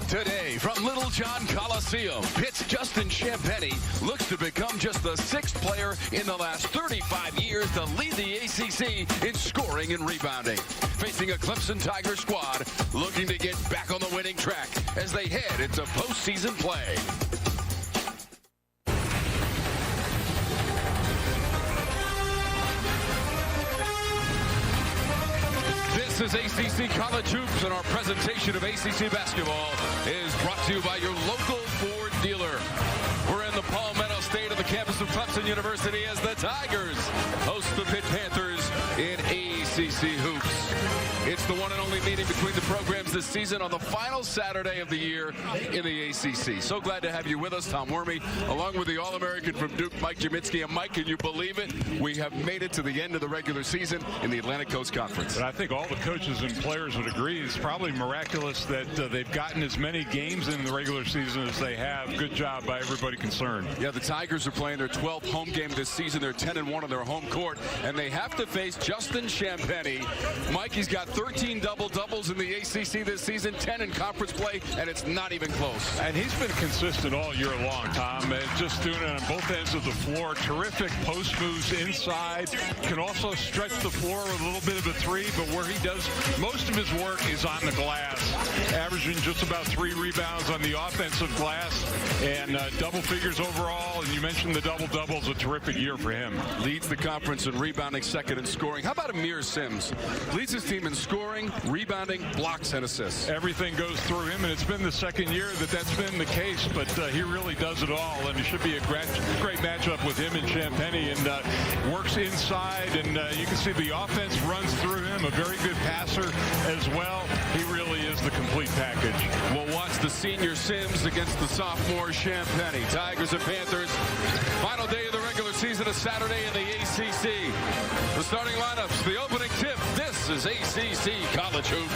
Today from Littlejohn Coliseum, Pitt's Justin Champagnie looks to become just the 6th player in the last 35 years to lead the ACC in scoring and rebounding. Facing a Clemson Tiger squad looking to get back on the winning track as they head into postseason play. This is ACC College Hoops, and our presentation of ACC basketball is brought to you by your local Ford dealer. We're in the Palmetto State of the campus of Clemson University as the Tigers host the Pitt Panthers in ACC Hoops. It's the one and only meeting between the programs this season on the final Saturday of the year in the ACC. So glad to have you with us, Tom Wormy, along with the All-American from Duke, Mike Jaminski. And Mike, can you believe it? We have made it to the end of the regular season in the Atlantic Coast Conference. But I think all the coaches and players would agree it's probably miraculous that they've gotten as many games in the regular season as they have. Good job by everybody concerned. Yeah, the Tigers are playing their 12th home game this season. They're 10-1 on their home court, and they have to face Justin Champagnie. Mikey's got 13 double-doubles in the ACC this season, 10 in conference play, and it's not even close. And he's been consistent all year long, Tom, and just doing it on both ends of the floor. Terrific post moves inside. Can also stretch the floor with a little bit of a three, but where he does most of his work is on the glass, averaging just about 3 rebounds on the offensive glass and double figures overall. And you mentioned the double-doubles, a terrific year for him. Leads the conference in rebounding, second in scoring. How about Amir Sims? Leads his team in scoring, rebounding, blocks, and assists. Everything goes through him, and it's been the second year that's been the case, but he really does it all, and it should be a great matchup with him and Champagnie, and works inside, and you can see the offense runs through him, a very good passer as well. He really is the complete package. We'll watch the senior Sims against the sophomore Champagnie. Tigers and Panthers, final day of the regular season, a Saturday in the ACC. The starting lineups, the opening tip. This is ACC College Hoops.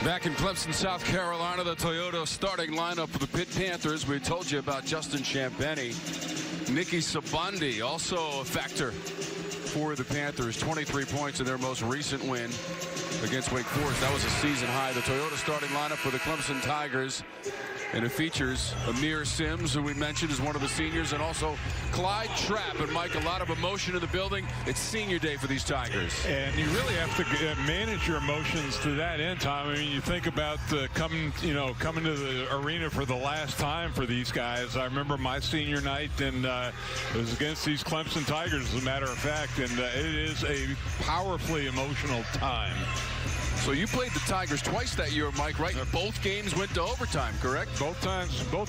Back in Clemson, South Carolina, the Toyota starting lineup for the Pitt Panthers. We told you about Justin Champagnie. Nicky Sabandi, also a factor for the Panthers. 23 points in their most recent win against Wake Forest. That was a season high. The Toyota starting lineup for the Clemson Tigers. And it features Amir Sims, who we mentioned is one of the seniors, and also Clyde Trapp. And Mike, a lot of emotion in the building. It's senior day for these Tigers. And you really have to manage your emotions to that end, Tom. I mean, you think about coming to the arena for the last time for these guys. I remember my senior night, and it was against these Clemson Tigers, as a matter of fact. And it is a powerfully emotional time. So you played the Tigers twice that year, Mike, right? Both games went to overtime, correct? Both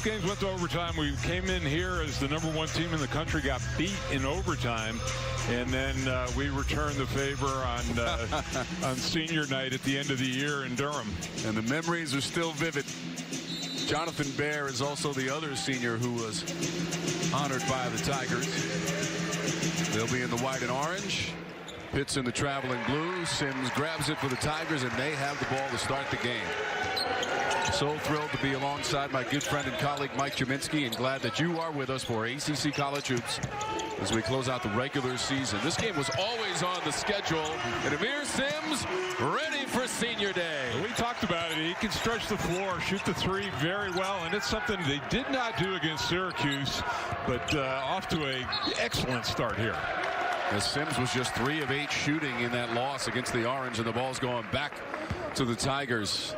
games went to overtime. We came in here as the #1 team in the country, got beat in overtime, and then we returned the favor on senior night at the end of the year in Durham. And the memories are still vivid. Jonathan Baer is also the other senior who was honored by the Tigers. They'll be in the white and orange. Pitt's in the traveling blue. Sims grabs it for the Tigers, and they have the ball to start the game. So thrilled to be alongside my good friend and colleague Mike Jaminski, and glad that you are with us for ACC College Hoops as we close out the regular season. This game was always on the schedule, and Amir Sims ready for senior day. We talked about it. He can stretch the floor, shoot the three very well, and it's something they did not do against Syracuse, but off to an excellent start here. As Sims was just 3 of 8 shooting in that loss against the Orange, and the ball's going back to the Tigers.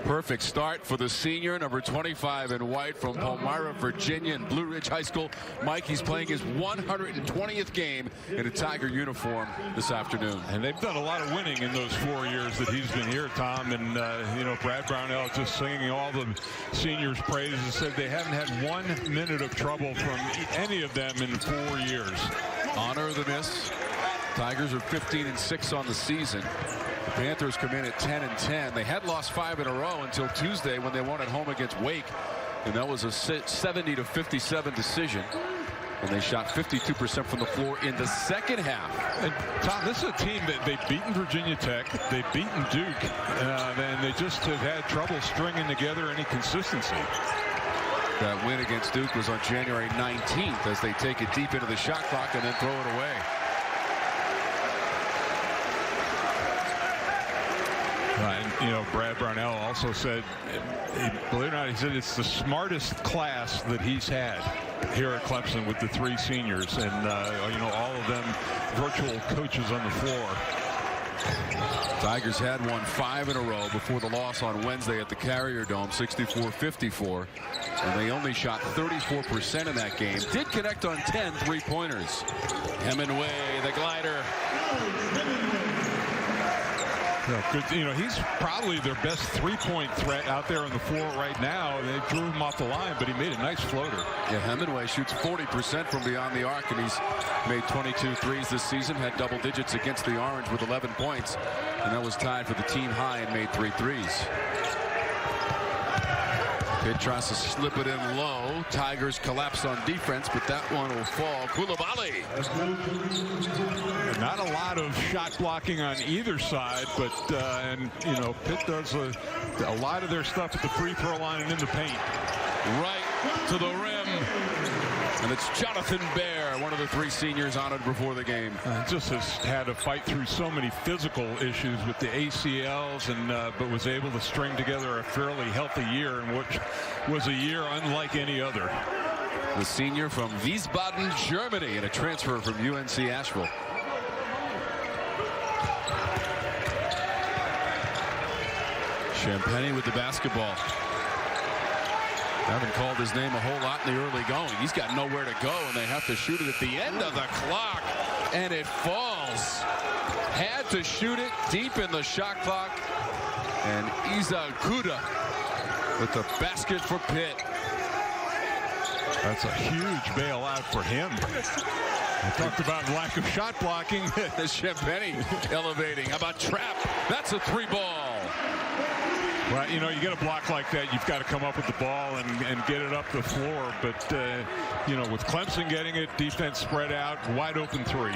Perfect start for the senior, number 25 in white from Palmyra, Virginia, and Blue Ridge High School. Mike, he's playing his 120th game in a Tiger uniform this afternoon. And they've done a lot of winning in those 4 years that he's been here, Tom. And, Brad Brownell just singing all the seniors' praises, said they haven't had 1 minute of trouble from any of them in 4 years. Honor the miss. Tigers are 15-6 on the season. The Panthers come in at 10-10. They had lost 5 in a row until Tuesday when they won at home against Wake, and that was a 70-57 decision. And they shot 52% from the floor in the second half. And Tom, this is a team that they've beaten Virginia Tech, they've beaten Duke, and they just have had trouble stringing together any consistency. That win against Duke was on January 19th as they take it deep into the shot clock and then throw it away. Brad Brownell also said, believe it or not, he said it's the smartest class that he's had here at Clemson with the 3 seniors, and all of them virtual coaches on the floor. Tigers had won 5 in a row before the loss on Wednesday at the Carrier Dome, 64-54, and they only shot 34% in that game. Did connect on 10 3-pointers. Hemingway, the glider. He's probably their best 3-point threat out there on the floor right now. They drew him off the line, but he made a nice floater. Yeah, Hemingway shoots 40% from beyond the arc, and he's made 22 threes this season, had double digits against the Orange with 11 points, and that was tied for the team high and made 3 threes. Pitt tries to slip it in low. Tigers collapse on defense, but that one will fall. Coulibaly. Not a lot of shot blocking on either side, but Pitt does a lot of their stuff at the free throw line and in the paint. Right to the rim. And it's Jonathan Bear, one of the 3 seniors honored before the game. Just has had to fight through so many physical issues with the ACLs, but was able to string together a fairly healthy year, in which was a year unlike any other. The senior from Wiesbaden, Germany, and a transfer from UNC Asheville. Champagny with the basketball. Haven't called his name a whole lot in the early going. He's got nowhere to go, and they have to shoot it at the end of the clock, and it falls. Had to shoot it deep in the shot clock, and Izaguda with the basket for Pitt. That's a huge bailout for him. I talked about lack of shot blocking. Champagny elevating. How about Trap? That's a 3-ball. Well, you get a block like that, you've got to come up with the ball and get it up the floor. But, with Clemson getting it, defense spread out, wide open 3.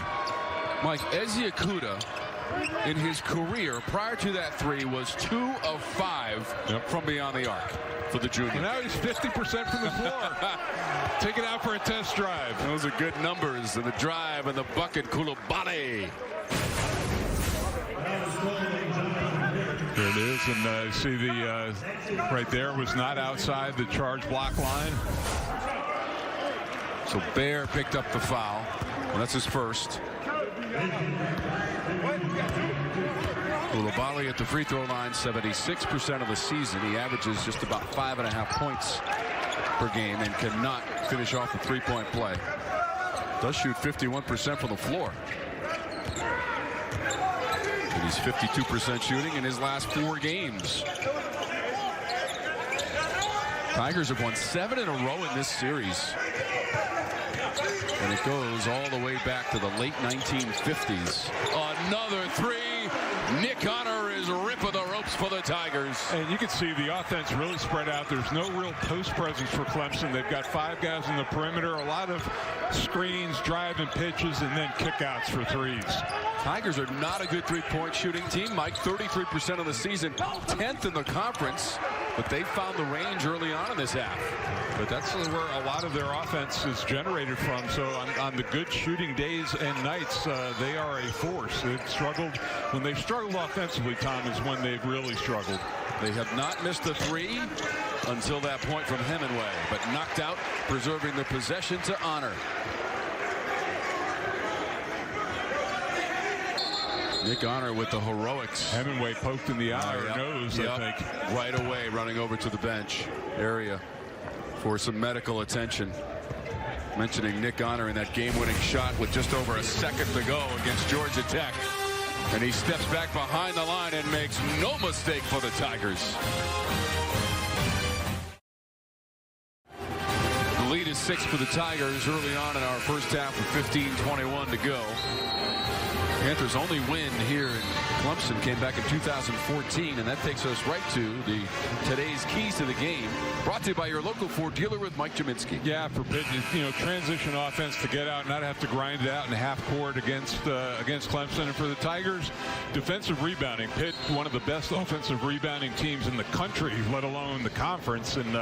Mike, Izaguda, in his career, prior to that 3, was 2 of 5 from beyond the arc for the junior. And now he's 50% from the floor. Take it out for a test drive. Those are good numbers, and the drive and the bucket. Coulibaly. There it is, and see the right there was not outside the charge block line. So Bear picked up the foul. Well, that's his first. Coulibaly at the free throw line, 76% of the season. He averages just about 5.5 points per game and cannot finish off a 3-point play. Does shoot 51% from the floor. And he's 52% shooting in his last 4 games. Tigers have won 7 in a row in this series. And it goes all the way back to the late 1950s. Another 3. Nick Honor is ripping the ropes for the Tigers. And you can see the offense really spread out. There's no real post presence for Clemson. They've got 5 guys in the perimeter, a lot of screens, driving pitches, and then kickouts for 3s. Tigers are not a good 3-point shooting team, Mike. 33% of the season, 10th in the conference, but they found the range early on in this half. But that's where a lot of their offense is generated from. So on the good shooting days and nights, they are a force. They've struggled. When they've struggled offensively, Tom, is when they've really struggled. They have not missed a 3 until that point from Hemingway, but knocked out, preserving the possession to Honor. Nick Honor with the heroics. Hemingway poked in the eye or nose, I think. Right away, running over to the bench area for some medical attention. Mentioning Nick Honor in that game-winning shot with just over a second to go against Georgia Tech. And he steps back behind the line and makes no mistake for the Tigers. The lead is 6 for the Tigers early on in our first half with 15:21 to go. Panthers' only win here in Clemson came back in 2014, and that takes us right to today's keys to the game, brought to you by your local Ford dealer with Mike Jaminski. Yeah, for Pitt, transition offense to get out and not have to grind it out in half court against Clemson. And for the Tigers, defensive rebounding. Pitt, one of the best offensive rebounding teams in the country, let alone the conference. And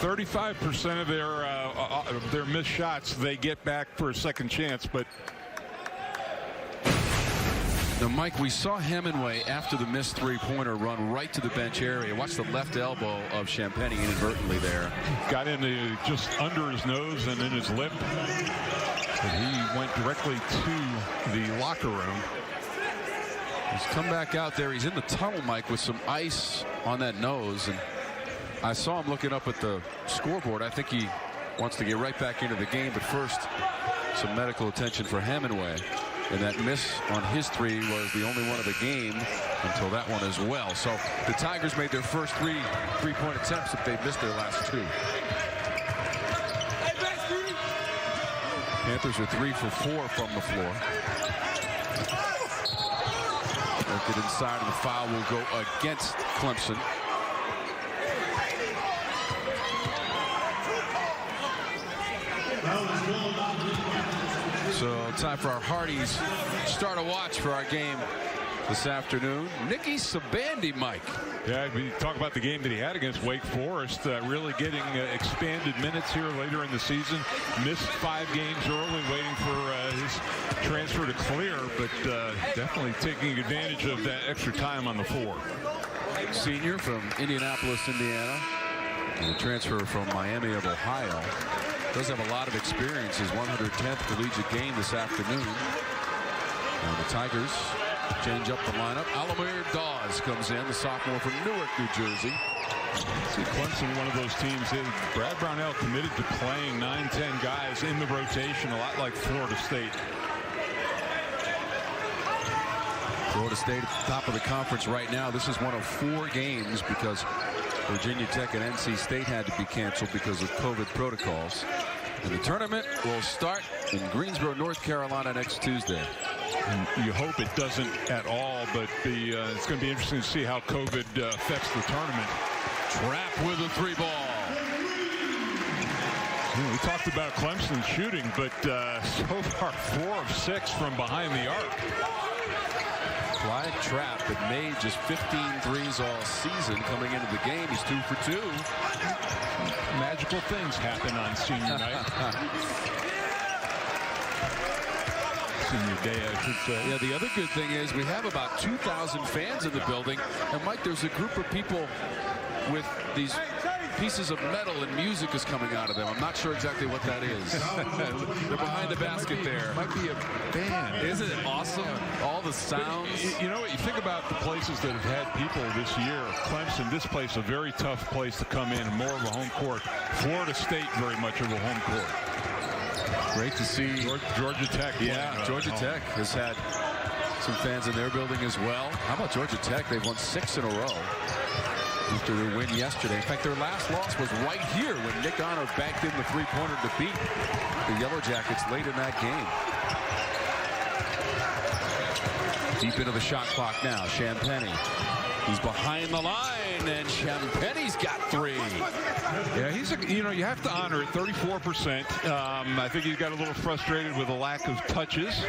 35% of their missed shots they get back for a second chance, but Now, Mike, we saw Hemingway after the missed three-pointer run right to the bench area. Watch the left elbow of Champagnie inadvertently there. Got into just under his nose and in his lip. But he went directly to the locker room. He's come back out there. He's in the tunnel, Mike, with some ice on that nose. And I saw him looking up at the scoreboard. I think he wants to get right back into the game. But first, some medical attention for Hemingway. And that miss on his three was the only one of the game until that one as well. So the Tigers made their first three-point attempts if they missed their last two. Panthers are 3 for 4 from the floor. Work it inside, and the foul will go against Clemson. So time for our Hardies start a watch for our game this afternoon. Nicky Sabandi, Mike. Yeah, we talk about the game that he had against Wake Forest, really getting expanded minutes here later in the season. Missed 5 games early, waiting for his transfer to clear, but definitely taking advantage of that extra time on the floor. Senior from Indianapolis, Indiana, and a transfer from Miami of Ohio. Does have a lot of experience. His 110th collegiate game this afternoon. And the Tigers change up the lineup. Alamir Dawes comes in, the sophomore from Newark, New Jersey. See, Clemson, one of those teams. Brad Brownell committed to playing 9-10 guys in the rotation, a lot like Florida State. Florida State at the top of the conference right now. This is one of 4 games because Virginia Tech and NC State had to be canceled because of COVID protocols. And the tournament will start in Greensboro, North Carolina next Tuesday. And you hope it doesn't at all, but it's going to be interesting to see how COVID affects the tournament. Trapp with a 3-ball. We talked about Clemson shooting, but so far 4 of 6 from behind the arc. Clyde Trapp had made just 15 threes all season. Coming into the game, he's 2 for 2. Magical things happen on senior night. Senior day, I should say. Yeah, the other good thing is we have about 2,000 fans in the building. And, Mike, there's a group of people with these pieces of metal and music is coming out of them. I'm not sure exactly what that is. They're behind the basket there. Might be a band. Isn't it awesome? All the sounds. But, you know what? You think about the places that have had people this year. Clemson, this place, a very tough place to come in, more of a home court. Florida State, very much of a home court. Great to see. Georgia Tech. Yeah, Georgia Tech has had some fans in their building as well. How about Georgia Tech? They've won 6 in a row after their win yesterday. In fact, their last loss was right here when Nick Honor backed in the 3-pointer to beat the Yellow Jackets late in that game. Deep into the shot clock now. Champagnie. He's behind the line, and Champagnie's got 3. Yeah, he's you have to honor it. 34%. I think he got a little frustrated with the lack of touches.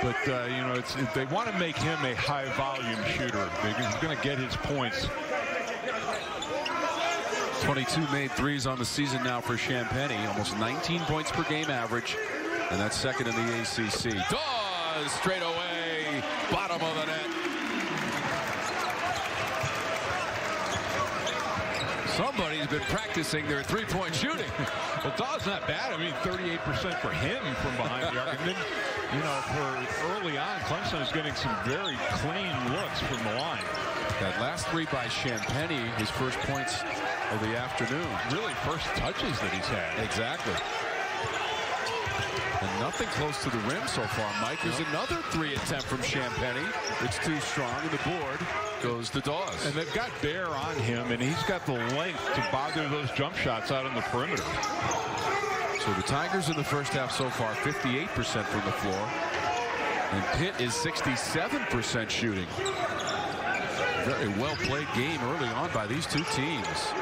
But, they want to make him a high-volume shooter. He's going to get his points. 22 made threes on the season now for Champagnie. Almost 19 points per game average. And that's second in the ACC. Dawes straight away. Bottom of the net. Somebody's been practicing their 3-point shooting. Well, Dawes not bad. I mean, 38% for him from behind the arc. And then, for early on, Clemson is getting some very clean looks from the line. That last 3 by Champagnie, his first points of the afternoon. Really first touches that he's had. Exactly. And nothing close to the rim so far, Mike. There's another 3 attempt from Champagnie. It's too strong, and the board goes to Dawes. And they've got Bear on him, and he's got the length to bother those jump shots out on the perimeter. So the Tigers in the first half so far, 58% from the floor. And Pitt is 67% shooting. Very well-played game early on by these two teams.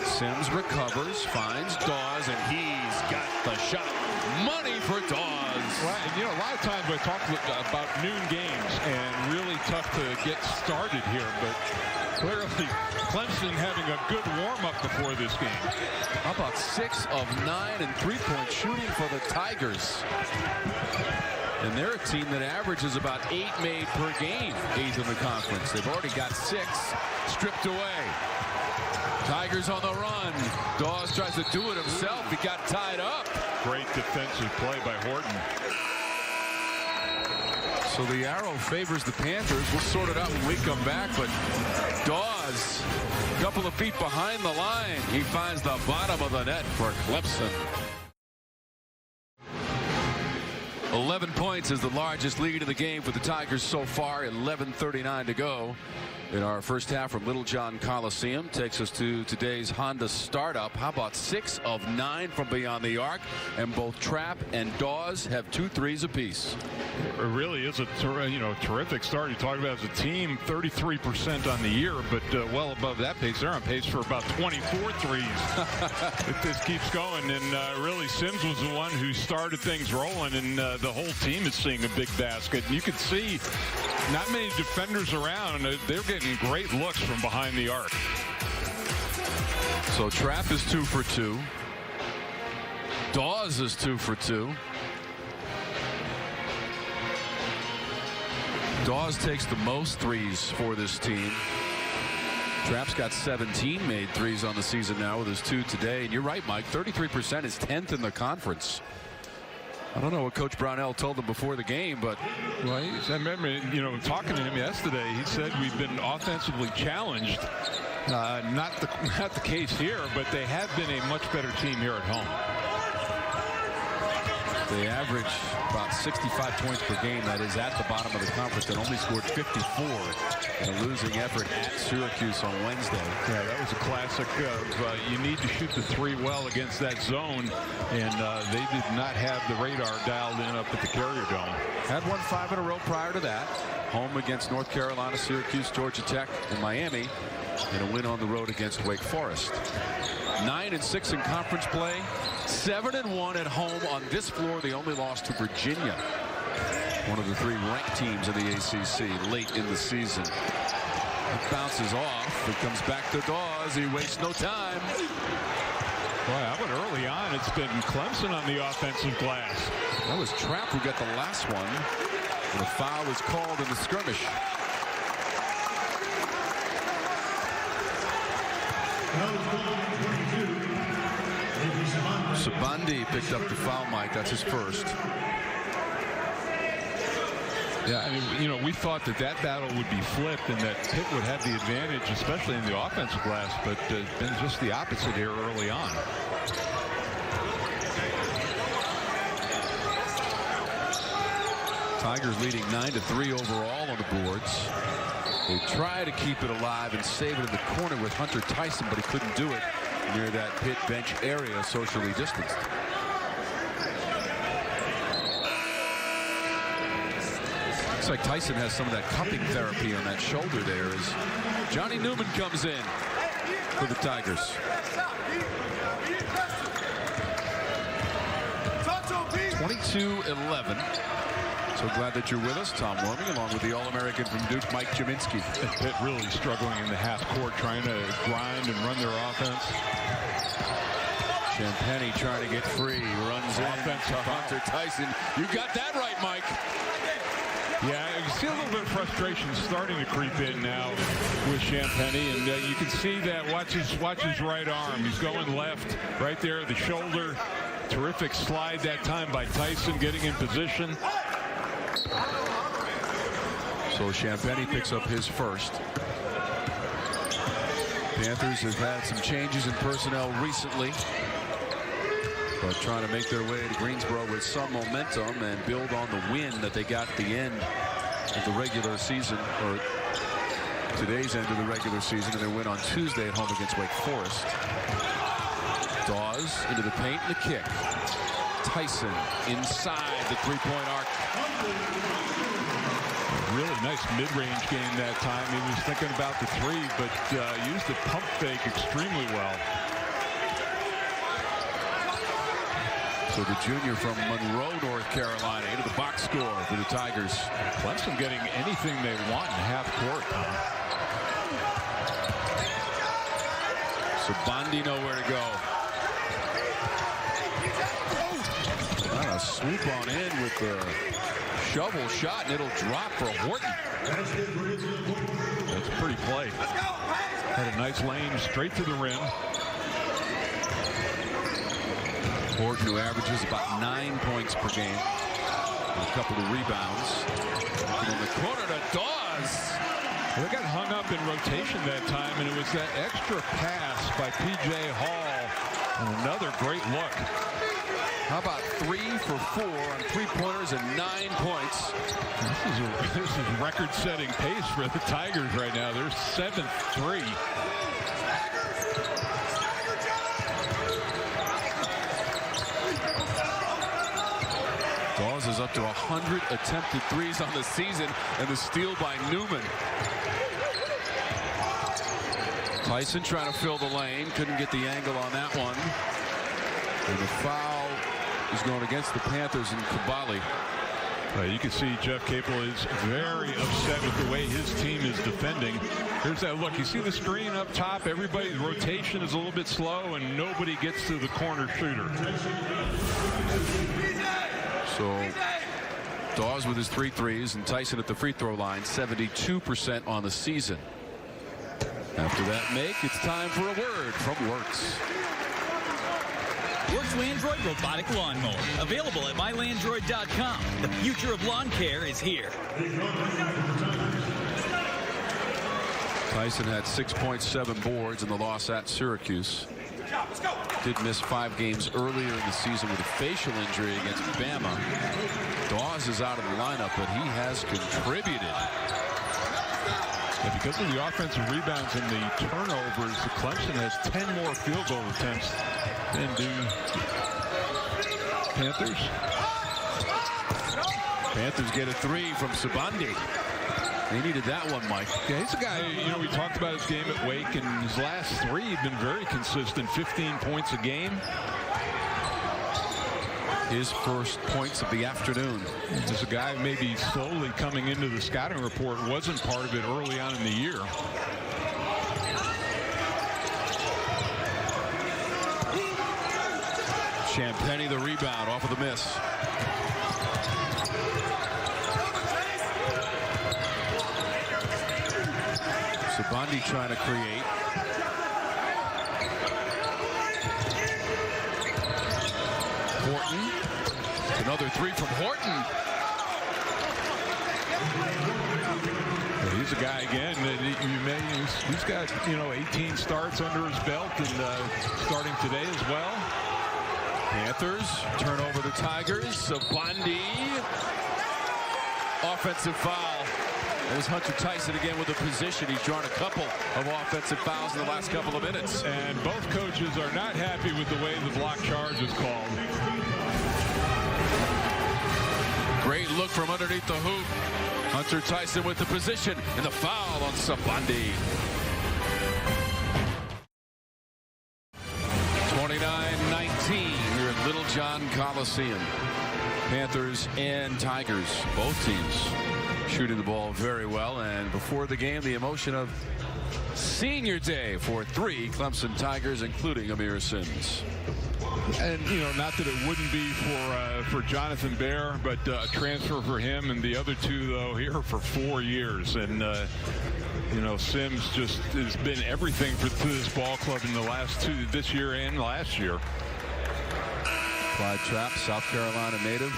Sims recovers, finds Dawes, and he's got the shot. Money for Dawes. Well, a lot of times I talk about noon games and really tough to get started here, but clearly Clemson having a good warm-up before this game. How about 6 of 9 and 3-point shooting for the Tigers? And they're a team that averages about 8 made per game, 8th in the conference. They've already got 6 stripped away. Tigers on the run. Dawes tries to do it himself. He got tied up. Great defensive play by Horton. So the arrow favors the Panthers. We'll sort it out when we come back. But Dawes, a couple of feet behind the line. He finds the bottom of the net for Clemson. 11 points is the largest lead in the game for the Tigers so far. 11:39 to go in our first half from Littlejohn Coliseum. Takes us to today's Honda startup. How about 6 of 9 from beyond the arc? And both Trapp and Dawes have 2 threes apiece. It really is a terrific start. You talk about as a team, 33% on the year, but well above that pace. They're on pace for about 24 threes if this keeps going. And really, Sims was the one who started things rolling, and the whole team is seeing a big basket. And you can see not many defenders around. They're getting great looks from behind the arc. So Trapp is 2 for 2. Dawes is 2 for 2. Dawes takes the most threes for this team. Trapp's got 17 made threes on the season now with his 2 today. And you're right, Mike, 33% is 10th in the conference. I don't know what Coach Brownell told them before the game, but well, I remember, talking to him yesterday. He said we've been offensively challenged. Not the case here, but they have been a much better team here at home. They average about 65 points per game. That is at the bottom of the conference, and only scored 54 in a losing effort at Syracuse on Wednesday. Yeah, that was a classic of you need to shoot the 3 well against that zone, and they did not have the radar dialed in up at the Carrier Dome. Had won 5 in a row prior to that. Home against North Carolina, Syracuse, Georgia Tech, and Miami, and a win on the road against Wake Forest. 9-6 in conference play. 7-1 at home on this floor. They only lost to Virginia, one of the 3 ranked teams in the ACC late in the season. It bounces off. It comes back to Dawes. He wastes no time. Boy, how about early on? It's been Clemson on the offensive glass. That was Trapp who got the last one. And a foul was called in the skirmish. Sabandi picked up the foul, Mike. That's his first. Yeah, I mean, we thought that battle would be flipped and that Pitt would have the advantage, especially in the offensive glass, but been just the opposite here early on. Tigers leading 9-3 overall on the boards. They try to keep it alive and save it in the corner with Hunter Tyson, but he couldn't do it near that Pitt bench area, socially distanced. Looks like Tyson has some of that cupping therapy on that shoulder there as Johnny Newman comes in for the Tigers. 22-11. So glad that you're with us. Tom Worming along with the All-American from Duke, Mike Jaminski. Pitt really struggling in the half court, trying to grind and run their offense. Champagny trying to get free. Runs offense to Hunter Tyson. You got that right, Mike. Yeah, you see a little bit of frustration starting to creep in now with Champagny, and you can see that. Watch his right arm. He's going left, right there at the shoulder. Terrific slide that time by Tyson, getting in position. So Champagny picks up his first. Panthers have had some changes in personnel recently, but trying to make their way to Greensboro with some momentum and build on the win that they got at the end of the regular season, or today's end of the regular season, and their win on Tuesday at home against Wake Forest. Dawes into the paint and the kick. Tyson inside the three-point arc. Really nice mid-range game that time. He was thinking about the 3, but used the pump fake extremely well. So the junior from Monroe, North Carolina, into the box score for the Tigers. Clemson getting anything they want in half court. So Bondi nowhere to go. swoop on in with the shovel shot, and it'll drop for Horton. That's a pretty play. Had a nice lane straight to the rim. Horton, who averages about 9 points per game, and a couple of rebounds. In the corner to Dawes. They got hung up in rotation that time, and it was that extra pass by P.J. Hall. And another great look. How about 3 for 4 on three-pointers and 9 points? This is record-setting pace for the Tigers right now. They're 7-3. Dawes is up to 100 attempted threes on the season, and the steal by Newman. Tyson trying to fill the lane, couldn't get the angle on that one. And the foul is going against the Panthers and Kabali. You can see Jeff Capel is very upset with the way his team is defending. Here's that look. You see the screen up top. Everybody's rotation is a little bit slow, and nobody gets to the corner shooter. So Dawes with his 3 threes, and Tyson at the free throw line, 72% on the season. After that make, it's time for a word from Works. Works Landroid Robotic Lawnmower. Available at mylandroid.com. The future of lawn care is here. Tyson had 6.7 boards in the loss at Syracuse. Did miss 5 games earlier in the season with a facial injury against Bama. Dawes is out of the lineup, but he has contributed. Yeah, because of the offensive rebounds and the turnovers, Clemson has 10 more field goal attempts than do Panthers. Panthers get a 3 from Sabandi. They needed that one, Mike. Yeah, he's a guy, we talked about his game at Wake, and his last 3 have been very consistent, 15 points a game. His first points of the afternoon. He's a guy maybe slowly coming into the scouting report, wasn't part of it early on in the year. Champagny the rebound off of the miss. Sabandi trying to create. Horton. Another 3 from Horton. Yeah, he's a guy again that he's got 18 starts under his belt, and starting today as well. Panthers turn over the Tigers. Sabandi. Offensive foul. It was Hunter Tyson again with the position. He's drawn a couple of offensive fouls in the last couple of minutes. And both coaches are not happy with the way the block charge is called. Great look from underneath the hoop. Hunter Tyson with the position and the foul on Sabandi. 29-19 here at Littlejohn Coliseum. Panthers and Tigers, both teams shooting the ball very well. And before the game, the emotion of senior day for 3 Clemson Tigers, including Amir Sims. And not that it wouldn't be for Jonathan Bear, but a transfer for him, and the other 2 though here for 4 years. And Sims just has been everything to this ball club in the last 2, this year and last year. Clyde Trapp, South Carolina native.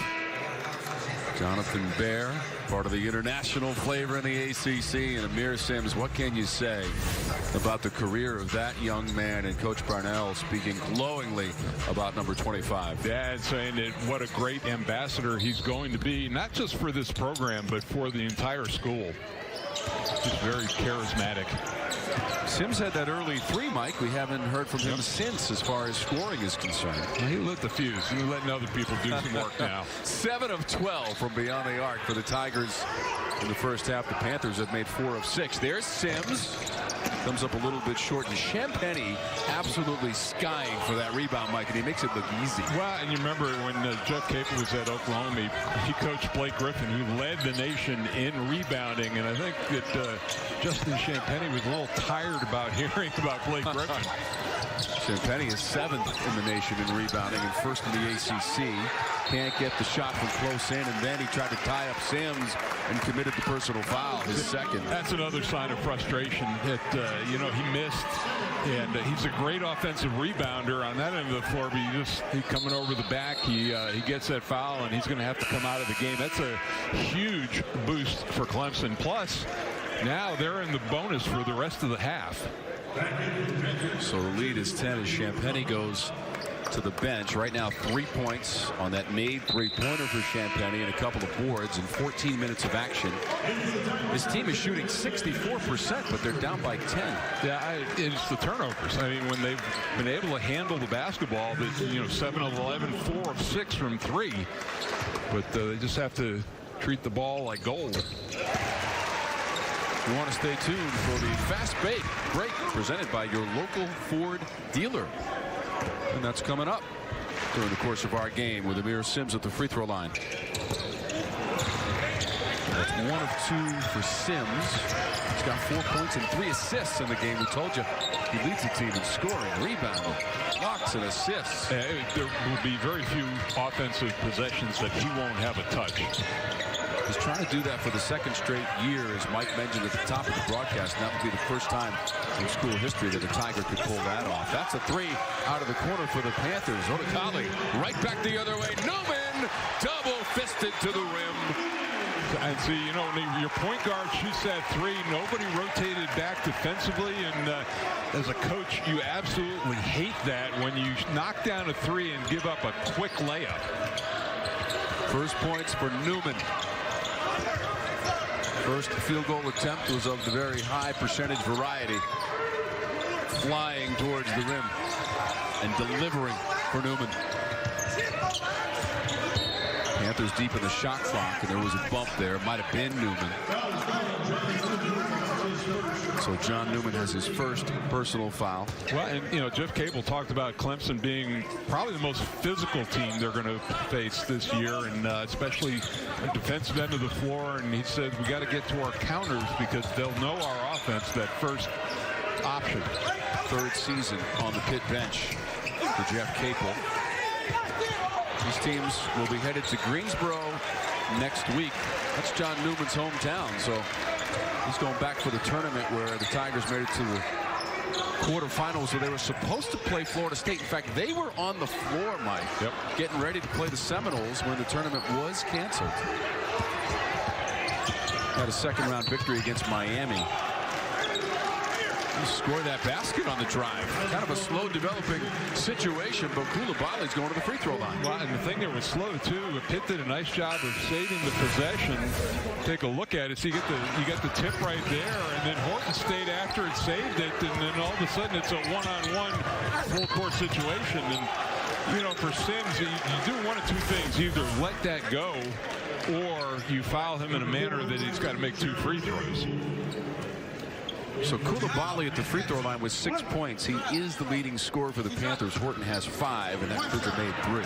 Jonathan Bear, part of the international flavor in the ACC. And Amir Sims, what can you say about the career of that young man? And Coach Parnell speaking glowingly about number 25. Yeah, and saying that what a great ambassador he's going to be, not just for this program, but for the entire school. Just very charismatic. Sims had that early 3, Mike. We haven't heard from him since, as far as scoring is concerned. Well, he lit the fuse. He's letting other people do some work now. 7 of 12 from beyond the arc for the Tigers in the first half. The Panthers have made 4 of 6. There's Sims. Comes up a little bit short, and Champagny absolutely skying for that rebound, Mike, and he makes it look easy. Well, and you remember when Jeff Capel was at Oklahoma, he coached Blake Griffin, who led the nation in rebounding, and I think that Justin Champagny was a little tired about hearing about Blake Griffin. Champagny is 7th in the nation in rebounding and 1st in the ACC. Can't get the shot from close in, and then he tried to tie up Sims and committed the personal foul, his second. That's another sign of frustration that, you know, he missed. And he's a great offensive rebounder on that end of the floor, but he's coming over the back. He gets that foul, and he's going to have to come out of the game. That's a huge boost for Clemson. Plus, now they're in the bonus for the rest of the half. So the lead is 10 as Champagny goes to the bench. Right now 3 points on that made three-pointer for Champagny and a couple of boards in 14 minutes of action. His team is shooting 64%, but they're down by 10. Yeah, it's the turnovers. I mean, when they've been able to handle the basketball, you know, 7 of 11, 4 of 6 from 3. But they just have to treat the ball like gold. You want to stay tuned for the Fast Break presented by your local Ford dealer. And that's coming up during the course of our game with Amir Sims at the free throw line. That's 1 of 2 for Sims. He's got 4 points and 3 assists in the game. We told you he leads the team in scoring, rebounding, blocks, and assists. There will be very few offensive possessions that he won't have a touch. He's trying to do that for the second straight year, as Mike mentioned at the top of the broadcast. And that would be the first time in school history that a Tiger could pull that off. That's a 3 out of the corner for the Panthers. Odekale right back the other way. Newman double-fisted to the rim. And see, you know, when your point guard shoots that 3, nobody rotated back defensively. And as a coach, you absolutely hate that when you knock down a 3 and give up a quick layup. First points for Newman. First field goal attempt was of the very high percentage variety. Flying towards the rim and delivering for Newman. Panthers deep in the shot clock, and there was a bump there. It might have been Newman. So John Newman has his first personal foul. Well, and you know, Jeff Capel talked about Clemson being probably the most physical team they're going to face this year, and especially the defensive end of the floor. And he said we got to get to our counters because they'll know our offense, that first option. 3rd season on the Pitt bench for Jeff Capel. These teams will be headed to Greensboro next week. That's John Newman's hometown, so he's going back for the tournament where the Tigers made it to the quarterfinals where they were supposed to play Florida State. In fact, they were on the floor, Mike, getting ready to play the Seminoles when the tournament was canceled. Had a second-round victory against Miami. He scored that basket on the drive. Kind of a slow developing situation, but Coulibaly's going to the free throw line. Well, and the thing that was slow too, Pitt did a nice job of saving the possession. Take a look at it. So you get the tip right there, and then Horton stayed after it, saved it, and then all of a sudden it's a one-on-one full court situation. And you know, for Sims, you do one of 2 things: either let that go, or you foul him in a manner that he's got to make 2 free throws. So Coulibaly at the free throw line with 6 points. He is the leading scorer for the Panthers. Horton has 5, and that includes a made 3.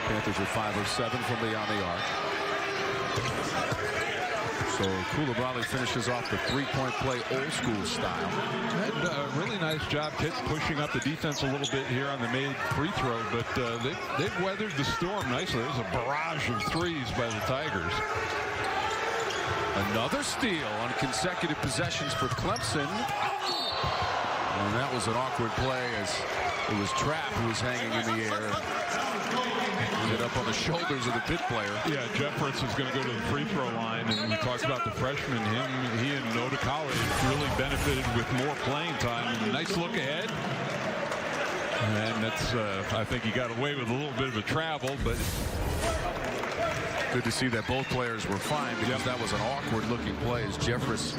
Panthers are 5 of 7 from beyond the arc. So Coulibaly finishes off the 3-point play old school style. And a really nice job, Pitt, pushing up the defense a little bit here on the made free throw, but they've weathered the storm nicely. There's a barrage of 3s by the Tigers. Another steal on consecutive possessions for Clemson. And that was an awkward play as it was Trapp who was hanging in the air. Ended up on the shoulders of the Pitt player. Yeah, Jeffress is going to go to the free throw line, and we talked about the freshman. He and Odekale really benefited with more playing time. And a nice look ahead. And that's, I think he got away with a little bit of a travel, but good to see that both players were fine, because that was an awkward-looking play as Jeffress.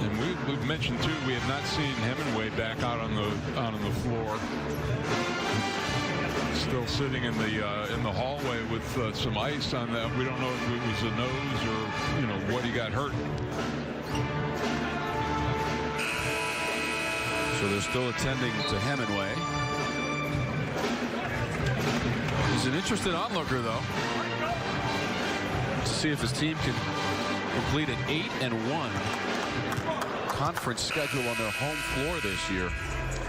And we've mentioned too, we have not seen Hemingway back out on the floor. Still sitting in the hallway with some ice on that. We don't know if it was a nose or what he got hurt. So they're still attending to Hemingway. He's an interested onlooker, though, to see if his team can complete an 8-1 conference schedule on their home floor this year.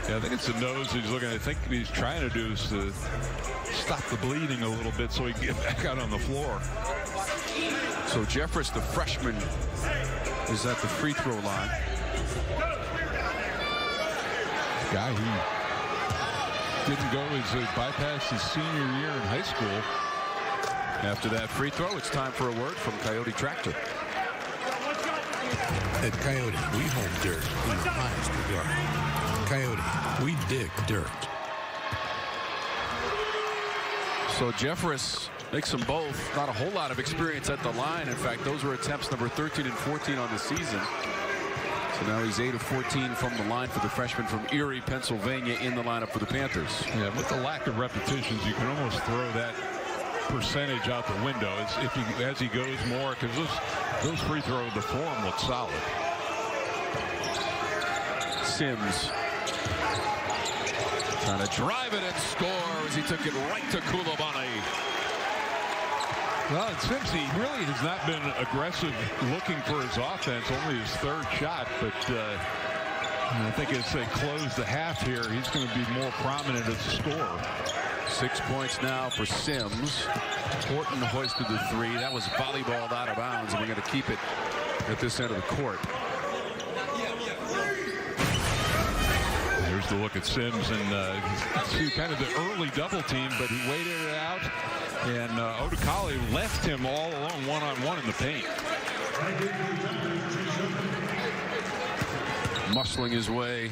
Yeah, I think it's the nose he's looking at. I think what he's trying to do is to stop the bleeding a little bit so he can get back out on the floor. So Jeffress, the freshman, is at the free throw line. Guy who didn't go as he bypassed his senior year in high school. After that free throw, it's time for a word from Coyote Tractor. At Coyote, we hold dirt in the highest regard. Coyote, we dig dirt. So Jeffress makes them both. Not a whole lot of experience at the line. In fact, those were attempts number 13 and 14 on the season. So now he's 8 of 14 from the line for the freshman from Erie, Pennsylvania, in the lineup for the Panthers. Yeah, with the lack of repetitions, you can almost throw that percentage out the window as he goes more, because those free throws, the form looks solid. Sims trying to drive it and score as he took it right to Koulibaly. Well, Sims, he really has not been aggressive looking for his offense, only his third shot, but I think as they close the half here, he's going to be more prominent as a scorer. 6 points now for Sims. Horton hoisted the three. That was volleyballed out of bounds, and we're going to keep it at this end of the court. There's the look at Sims, and kind of the early double team, but he waited it out, and Odukali left him all alone one-on-one in the paint. Muscling his way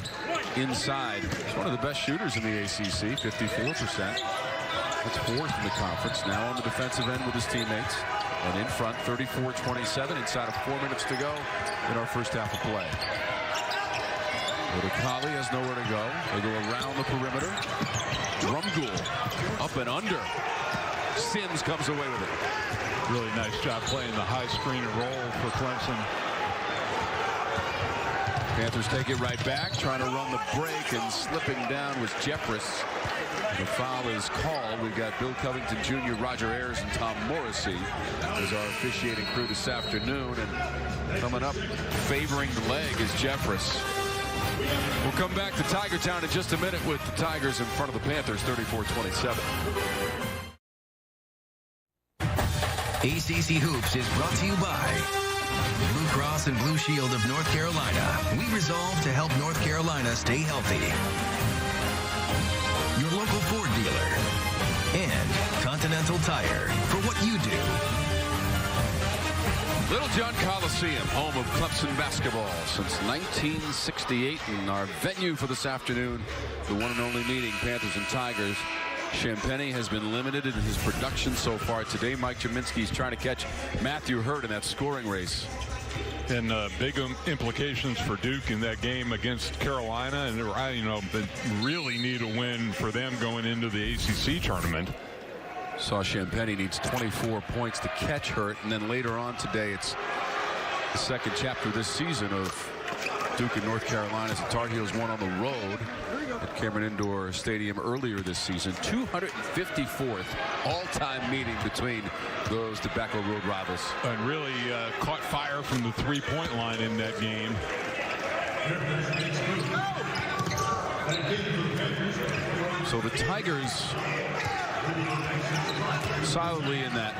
inside. He's one of the best shooters in the ACC, 54%. That's fourth in the conference. Now on the defensive end with his teammates. And in front, 34-27, inside of 4 minutes to go in our first half of play. Odukali has nowhere to go. They go around the perimeter. Drumgoole up and under. Sims comes away with it. Really nice job playing the high screen and roll for Clemson. Panthers take it right back, trying to run the break, and slipping down was Jeffress. The foul is called. We've got Bill Covington Jr., Roger Ayers, and Tom Morrissey as our officiating crew this afternoon. And coming up, favoring the leg is Jeffress. We'll come back to Tiger Town in just a minute with the Tigers in front of the Panthers, 34-27. ACC Hoops is brought to you by Blue Cross and Blue Shield of North Carolina. We resolve to help North Carolina stay healthy. Your local Ford dealer. And Continental Tire for what you do. Littlejohn Coliseum, home of Clemson basketball since 1968, and our venue for this afternoon, the one and only meeting, Panthers and Tigers. Champagny has been limited in his production so far today. Mike Jaminski's trying to catch Matthew Hurt in that scoring race. And big implications for Duke in that game against Carolina, and they really need a win for them going into the ACC tournament. Saw Champagny needs 24 points to catch Hurt, and then later on today, it's the second chapter this season of Duke and North Carolina as the Tar Heels won on the road at Cameron Indoor Stadium earlier this season. 254th all-time meeting between those Tobacco Road rivals. And really caught fire from the three-point line in that game. So the Tigers solidly in that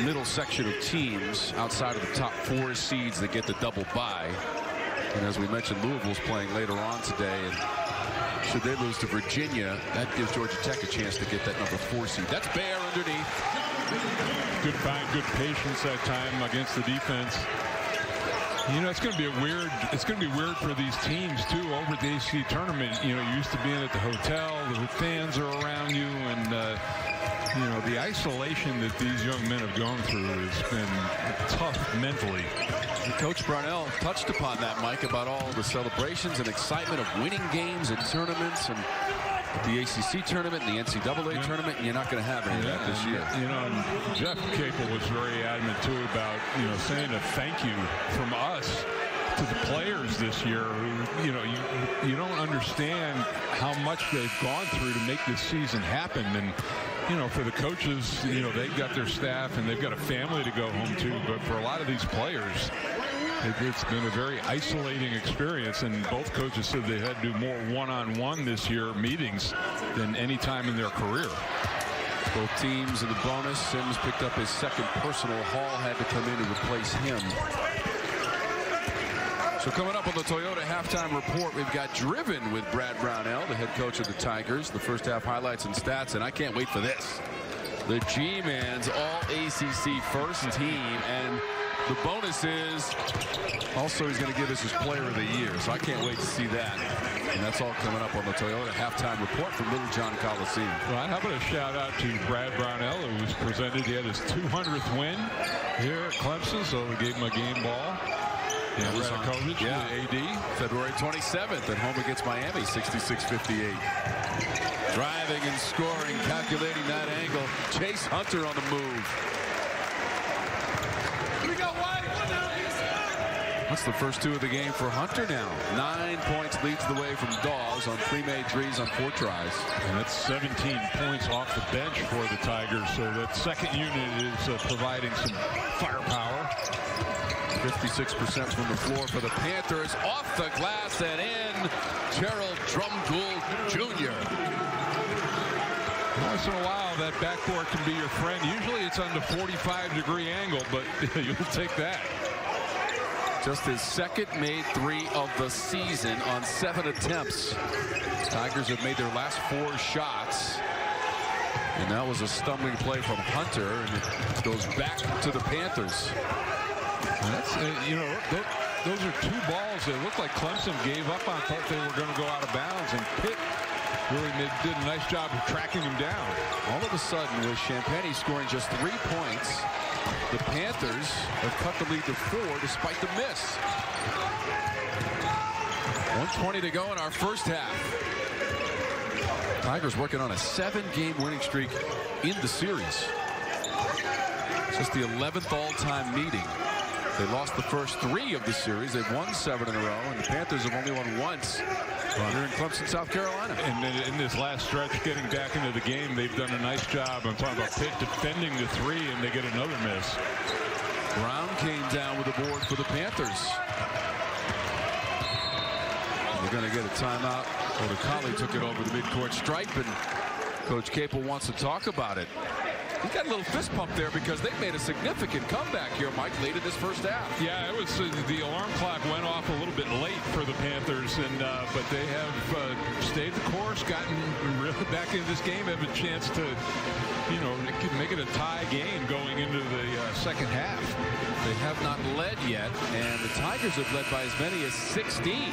middle section of teams outside of the top 4 seeds that get the double bye. And as we mentioned, Louisville's playing later on today, and should they lose to Virginia, that gives Georgia Tech a chance to get that number 4 seed. That's Bear underneath. Good find, good patience that time against the defense. You know, it's going to be weird for these teams too over the ACC tournament. You know, you're used to being at the hotel, the fans are around you, and you know, the isolation that these young men have gone through has been tough mentally. And Coach Brownell touched upon that, Mike, about all the celebrations and excitement of winning games and tournaments, and the ACC tournament and the NCAA tournament, and you're not going to have any of that this year. You know, and Jeff Capel was very adamant too about, you know, saying a thank you from us to the players this year who, you don't understand how much they've gone through to make this season happen. And, for the coaches, they've got their staff and they've got a family to go home to. But for a lot of these players, it's been a very isolating experience, and both coaches said they had to do more one-on-one this year meetings than any time in their career. Both teams in the bonus. Sims picked up his second personal. Hall had to come in to replace him. So coming up on the Toyota halftime report, we've got Driven with Brad Brownell, the head coach of the Tigers. The first half highlights and stats, and I can't wait for this. The G-Man's all-ACC first team, and the bonus is also he's going to give us his player of the year. So I can't wait to see that. And that's all coming up on the Toyota halftime report from Littlejohn Coliseum. Well, how about a shout out to Brad Brownell, who was presented. He had his 200th win here at Clemson, so we gave him a game ball. Yeah, Radakovich, the AD. February 27th at home against Miami, 66-58. Driving and scoring, calculating that angle. Chase Hunter on the move. We got White. That's the first two of the game for Hunter now. 9 points leads the way from Dawes on 3 made threes on 4 tries. And that's 17 points off the bench for the Tigers. So that second unit is providing some firepower. 56% from the floor for the Panthers. Off the glass and in. Gerald Drumgoole Jr. Once in a while, that backcourt can be your friend. Usually it's on the 45-degree angle, but you'll take that. Just his second made 3 of the season on 7 attempts. Tigers have made their last 4 shots. And that was a stumbling play from Hunter, and it goes back to the Panthers. That's, those are 2 balls that look like Clemson gave up on, thought they were going to go out of bounds, and Pitt really did a nice job of tracking him down. All of a sudden, with Champagny scoring just 3 points, the Panthers have cut the lead to 4 despite the miss. 1:20 to go in our first half. Tigers working on a 7-game winning streak in the series. It's just the 11th all-time meeting. They lost the first 3 of the series. They've won 7 in a row, and the Panthers have only won once here in Clemson, South Carolina. And then in this last stretch, getting back into the game, they've done a nice job. I'm talking about Pitt defending the 3, and they get another miss. Brown came down with the board for the Panthers. They're going to get a timeout. Odekale took it over the midcourt stripe, and Coach Capel wants to talk about it. He's got a little fist pump there because they've made a significant comeback here, Mike, late in this first half. Yeah, it was the alarm clock went off a little bit late for the Panthers, and but they have stayed the course, gotten really back into this game, have a chance to, make it a tie game going into the second half. They have not led yet, and the Tigers have led by as many as 16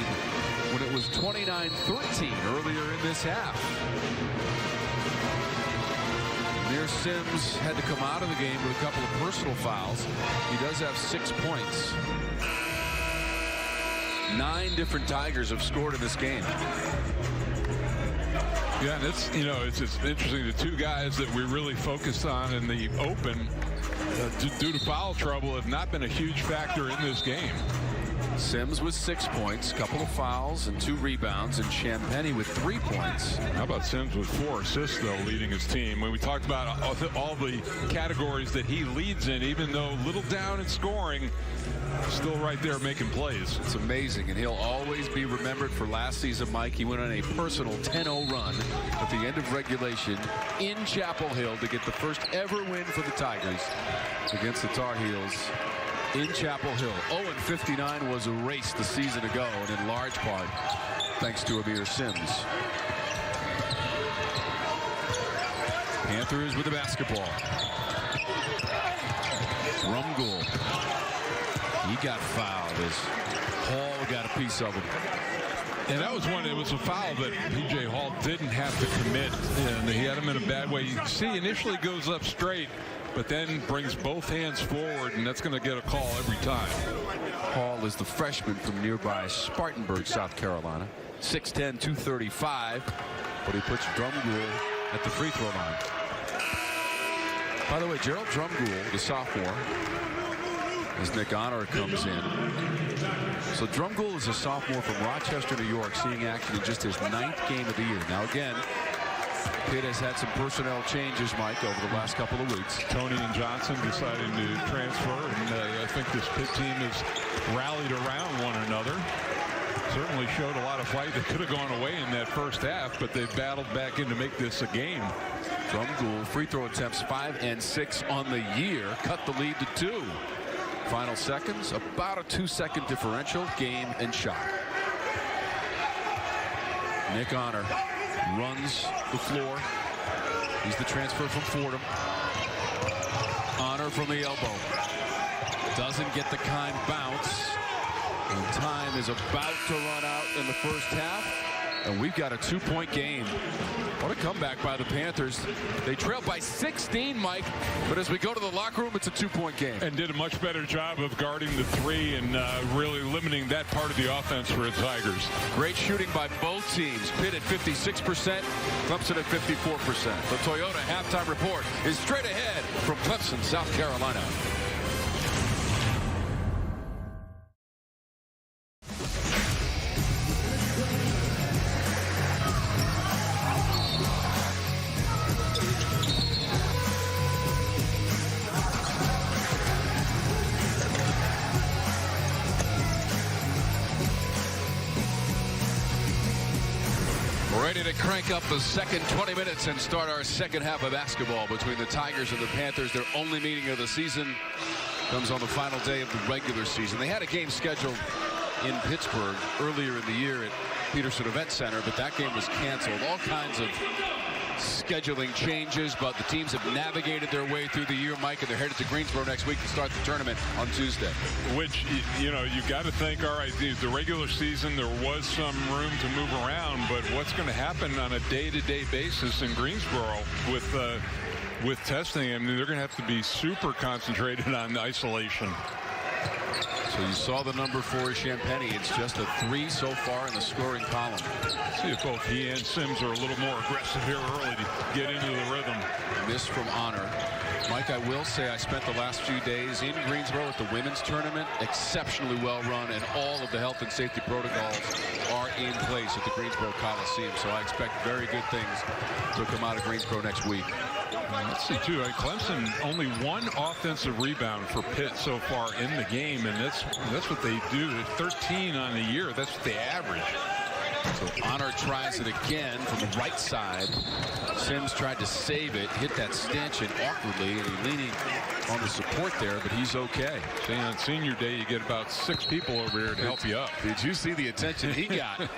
when it was 29-13 earlier in this half. Amir Sims had to come out of the game with a couple of personal fouls. He does have 6 points. 9 different Tigers have scored in this game. Yeah, and it's interesting. The 2 guys that we really focused on in the open, due to foul trouble, have not been a huge factor in this game. Sims with 6 points, couple of fouls and 2 rebounds, and Champagny with 3 points. How about Sims with 4 assists, though, leading his team? When we talked about all the categories that he leads in, even though little down in scoring, still right there making plays. It's amazing, and he'll always be remembered for last season, Mike. He went on a personal 10-0 run at the end of regulation in Chapel Hill to get the first ever win for the Tigers against the Tar Heels in Chapel Hill. 0-59 was erased the season ago, and in large part thanks to Amir Sims. Panthers with the basketball. Drumgoole. He got fouled as Hall got a piece of him. And that was one, it was a foul that P.J. Hall didn't have to commit, and he had him in a bad way. You see, initially goes up straight, but then brings both hands forward, and that's going to get a call every time. Hall is the freshman from nearby Spartanburg, South Carolina. 6'10", 235, but he puts Drumgoole at the free throw line. By the way, Gerald Drumgoole, the sophomore, as Nick Honor comes in. So Drumgoole is a sophomore from Rochester, New York, seeing action in just his 9th game of the year. Now again, Pitt has had some personnel changes, Mike, over the last couple of weeks. Tony and Johnson deciding to transfer, and I think this Pitt team has rallied around one another. Certainly showed a lot of fight. They could have gone away in that first half, but they battled back in to make this a game. Drumgoole, free throw attempts 5 and 6 on the year, cut the lead to 2. Final seconds, about a 2-second differential, game and shot. Nick Honor runs the floor. He's the transfer from Fordham. Honor from the elbow. Doesn't get the kind bounce. And time is about to run out in the first half. And we've got a 2-point game. What a comeback by the Panthers. They trailed by 16, Mike. But as we go to the locker room, it's a 2-point game. And did a much better job of guarding the 3 and really limiting that part of the offense for the Tigers. Great shooting by both teams. Pitt at 56%, Clemson at 54%. The Toyota halftime report is straight ahead from Clemson, South Carolina. Ready to crank up the second 20 minutes and start our second half of basketball between the Tigers and the Panthers. Their only meeting of the season comes on the final day of the regular season. They had a game scheduled in Pittsburgh earlier in the year at Peterson Event Center, but that game was canceled. All kinds of scheduling changes, but the teams have navigated their way through the year, Mike, and they're headed to Greensboro next week to start the tournament on Tuesday. Which, you know, you got to think, all right, the regular season, there was some room to move around, but what's going to happen on a day-to-day basis in Greensboro with testing? I mean, they're going to have to be super concentrated on isolation. So you saw the number 4 Champagny. It's just a 3 so far in the scoring column. See if both he and Sims are a little more aggressive here early to get into the rhythm. Miss from Honor. Mike, I will say I spent the last few days in Greensboro at the women's tournament. Exceptionally well run, and all of the health and safety protocols are in place at the Greensboro Coliseum. So I expect very good things to come out of Greensboro next week. Let's see, too. Clemson only 1 offensive rebound for Pitt so far in the game, and that's what they do. 13 on the year. That's what they average. So Honor tries it again from the right side. Sims tried to save it, hit that stanchion awkwardly, and he's leaning on the support there, but he's okay. See, on senior day, you get about 6 people over here to help you up. Did you see the attention he got?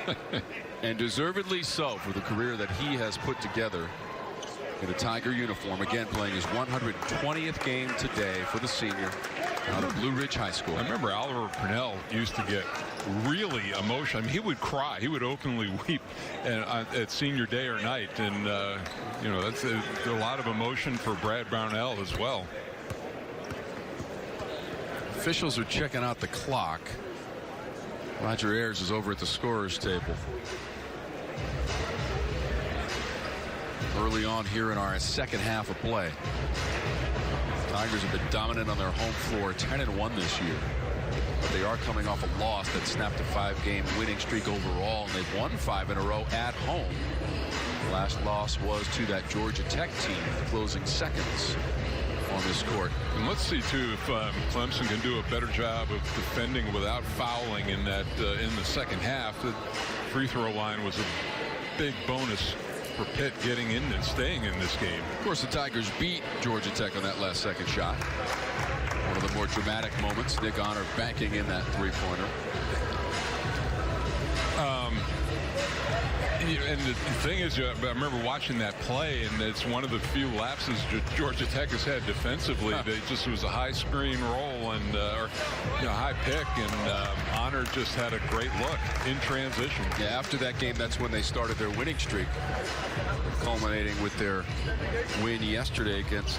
And deservedly so for the career that he has put together in a Tiger uniform. Again, playing his 120th game today for the senior out of Blue Ridge High School. I remember Oliver Purnell used to get really emotional. I mean, he would cry. He would openly weep at senior day or night. And, you know, that's a lot of emotion for Brad Brownell as well. Officials are checking out the clock. Roger Ayers is over at the scorer's table. Early on here in our second half of play. Tigers have been dominant on their home floor, 10-1 this year. But they are coming off a loss that snapped a 5-game winning streak overall, and they've won 5 in a row at home. The last loss was to that Georgia Tech team, closing seconds on this court. And let's see too if Clemson can do a better job of defending without fouling in that in the second half. The free throw line was a big bonus for Pitt getting in and staying in this game. Of course, the Tigers beat Georgia Tech on that last second shot. One of the more dramatic moments. Nick Honor banking in that three-pointer. And the thing is, I remember watching that play, and it's one of the few lapses Georgia Tech has had defensively. They just was a high screen roll and or, you know, high pick, and Honor just had a great look in transition. Yeah, after that game, that's when they started their winning streak, culminating with their win yesterday against.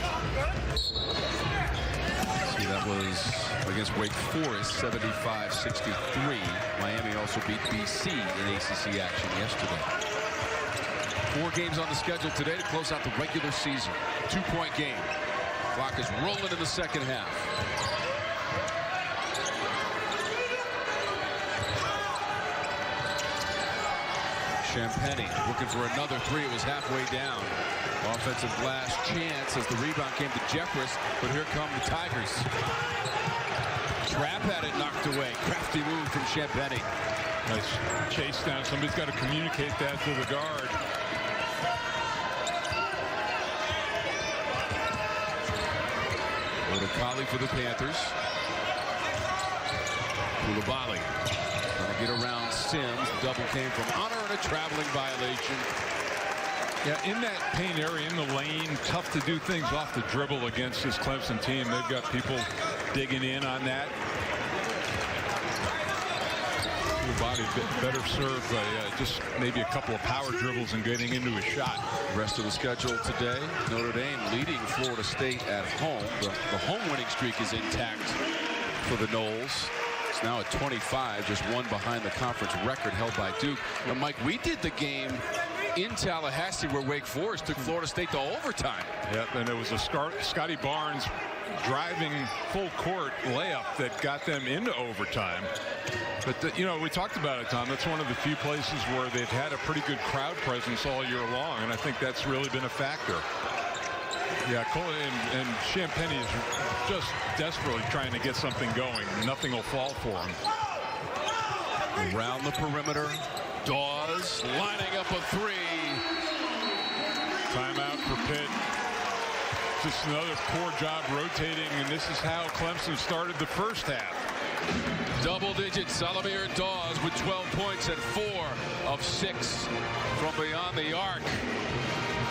See, that was against Wake Forest, 75-63. Miami also beat BC in ACC action yesterday. 4 games on the schedule today to close out the regular season. 2-point game. Clock is rolling in the second half. Champagny looking for another three. It was halfway down. Offensive last chance as the rebound came to Jeffress, but here come the Tigers. Trapp had it knocked away. Crafty move from Champagny. Nice chase down. Somebody's got to communicate that to the guard. Coliseum for the Panthers. Koulibaly trying to get around Sims. The double came from Honor and a traveling violation. Yeah, in that paint area, in the lane, tough to do things off the dribble against this Clemson team. They've got people digging in on that. Body better served by just maybe a couple of power dribbles and getting into a shot. Rest of the schedule today, Notre Dame leading Florida State at home. The home winning streak is intact for the Noles. It's now at 25, just one behind the conference record held by Duke. And Mike, we did the game in Tallahassee where Wake Forest took Florida State to overtime. Yep, and it was a Scotty Barnes driving full court layup that got them into overtime. But, you know, we talked about it, Tom. That's one of the few places where they've had a pretty good crowd presence all year long, and I think that's really been a factor. Yeah, Cole and Champagny is just desperately trying to get something going. Nothing will fall for him. Around the perimeter, Dawes lining up a three. Timeout for Pitt. Just another poor job rotating, and this is how Clemson started the first half. Double digits, Salamir Dawes with 12 points and 4 of 6 from beyond the arc.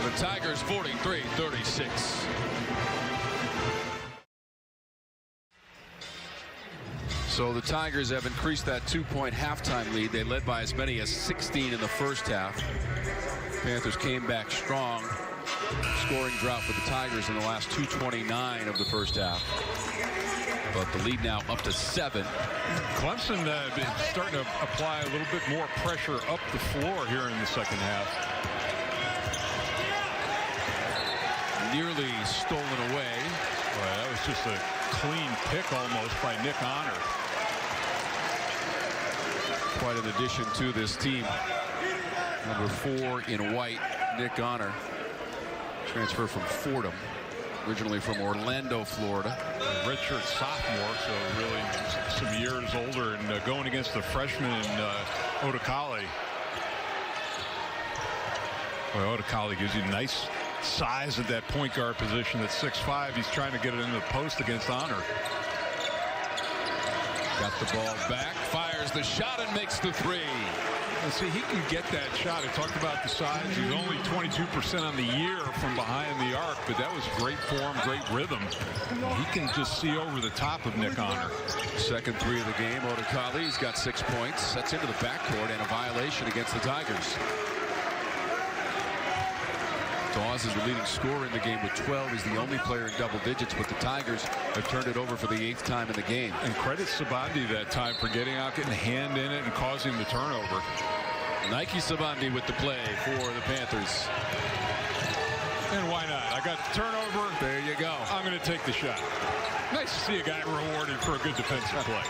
The Tigers 43-36. So the Tigers have increased that 2-point halftime lead. They led by as many as 16 in the first half. Panthers came back strong. Scoring drought for the Tigers in the last 2:29 of the first half. But the lead now up to 7. Clemson starting to apply a little bit more pressure up the floor here in the second half. Nearly stolen away. Well, that was just a clean pick almost by Nick Honor. Quite an addition to this team. Number 4 in white, Nick Honor. Transfer from Fordham, originally from Orlando, Florida. Redshirt sophomore, so really some years older, and going against the freshman in Odekale. Well, Odekale gives you nice size at that point guard position at 6'5". He's trying to get it into the post against Honor. Got the ball back, fires the shot, and makes the three. And see, he can get that shot. I talked about the size. He's only 22% on the year from behind the arc, but that was great form, great rhythm. He can just see over the top of Nick Honor. Second three of the game. Odekale's got 6 points. Sets into the backcourt and a violation against the Tigers. Dawes is the leading scorer in the game with 12. He's the only player in double digits, but the Tigers have turned it over for the 8th time in the game. And credit Sabandi that time for getting out, getting a hand in it, and causing the turnover. Nike Sabandi with the play for the Panthers. And why not? I got the turnover. There you go. I'm going to take the shot. Nice to see a guy rewarded for a good defensive play.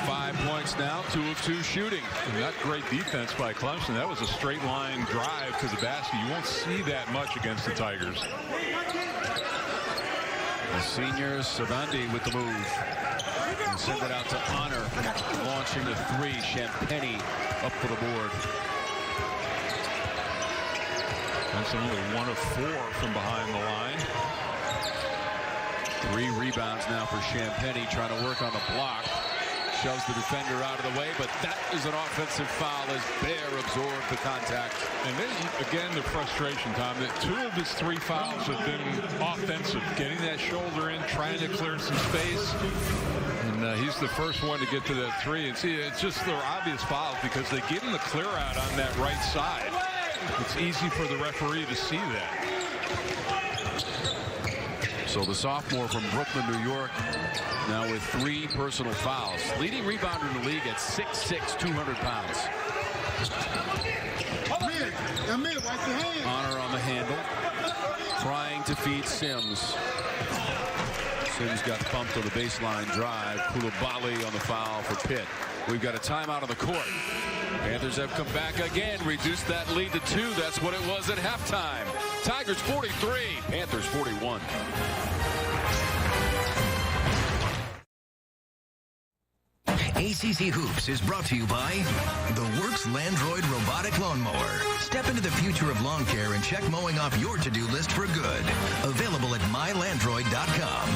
5 points now, 2 of 2 shooting. Not great defense by Clemson. That was a straight line drive to the basket. You won't see that much against the Tigers. The senior Sabandi with the move. And send it out to Honor. Launching the three. Champagny up for the board. That's only 1 of 4 from behind the line. 3 rebounds now for Champagny, trying to work on the block. Shoves the defender out of the way, but that is an offensive foul as Bear absorbed the contact. And then, again, the frustration, Tom, that 2 of his 3 fouls have been offensive. Getting that shoulder in, trying to clear some space. And he's the first one to get to that 3. And see, it's just their obvious fouls because they give him the clear out on that right side. It's easy for the referee to see that. So the sophomore from Brooklyn, New York, now with 3 personal fouls. Leading rebounder in the league at 6'6", 200 pounds. Honor on the handle. Trying to feed Sims. Sims got bumped on the baseline drive. Koulibaly on the foul for Pitt. We've got a timeout on the court. Panthers have come back again, reduced that lead to 2. That's what it was at halftime. Tigers 43, Panthers 41. ACC Hoops is brought to you by the Works Landroid Robotic Lawnmower. Step into the future of lawn care and check mowing off your to-do list for good. Available at mylandroid.com.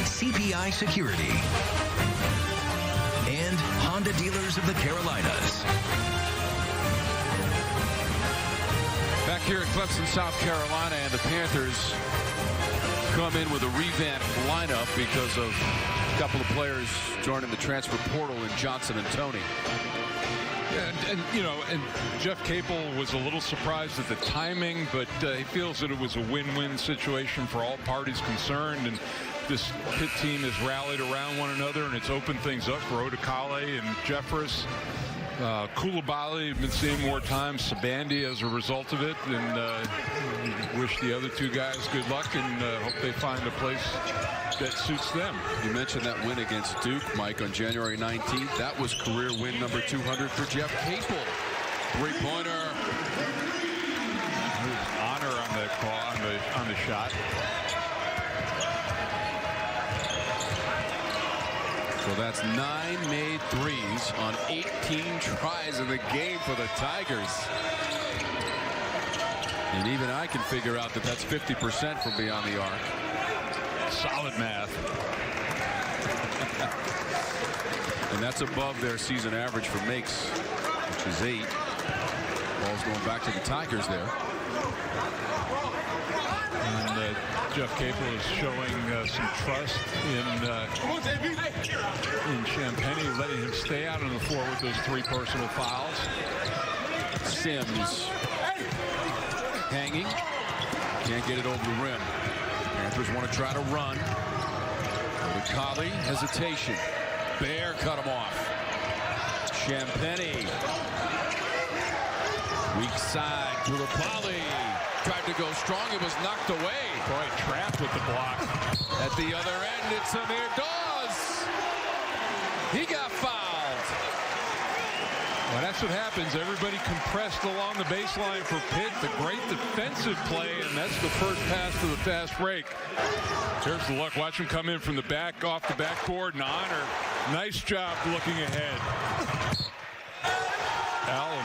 CPI Security. And Honda Dealers of the Carolinas. Back here at Clemson, South Carolina, and the Panthers come in with a revamped lineup because of a couple of players joining the transfer portal in Johnson and Tony. And Jeff Capel was a little surprised at the timing, but he feels that it was a win-win situation for all parties concerned. And this Pitt team has rallied around one another, and it's opened things up for Odekale and Jeffress. Koulibaly have been seeing more time. Sabandi as a result of it, and wish the other two guys good luck, and hope they find a place that suits them. You mentioned that win against Duke, Mike, on January 19th. That was career win number 200 for Jeff Capel. Three-pointer. Honor on the call, on the shot. So that's 9 made threes on 18 tries in the game for the Tigers. And even I can figure out that that's 50% from beyond the arc. Solid math. And that's above their season average for makes, which is 8. Ball's going back to the Tigers there. And Jeff Capel is showing some trust in Champagny, letting him stay out on the floor with those 3 personal fouls. Sims hanging, can't get it over the rim. Panthers want to try to run. Kali, hesitation. Bear cut him off. Champagny. Weak side to the Kali. Tried to go strong. It was knocked away. Boy, trapped with the block. At the other end, it's Amir Dawes. He got fouled. Well, that's what happens. Everybody compressed along the baseline for Pitt. The great defensive play, and that's the first pass to the fast break. Here's the look. Watch him come in from the back, off the backboard, and Honor. Nice job looking ahead.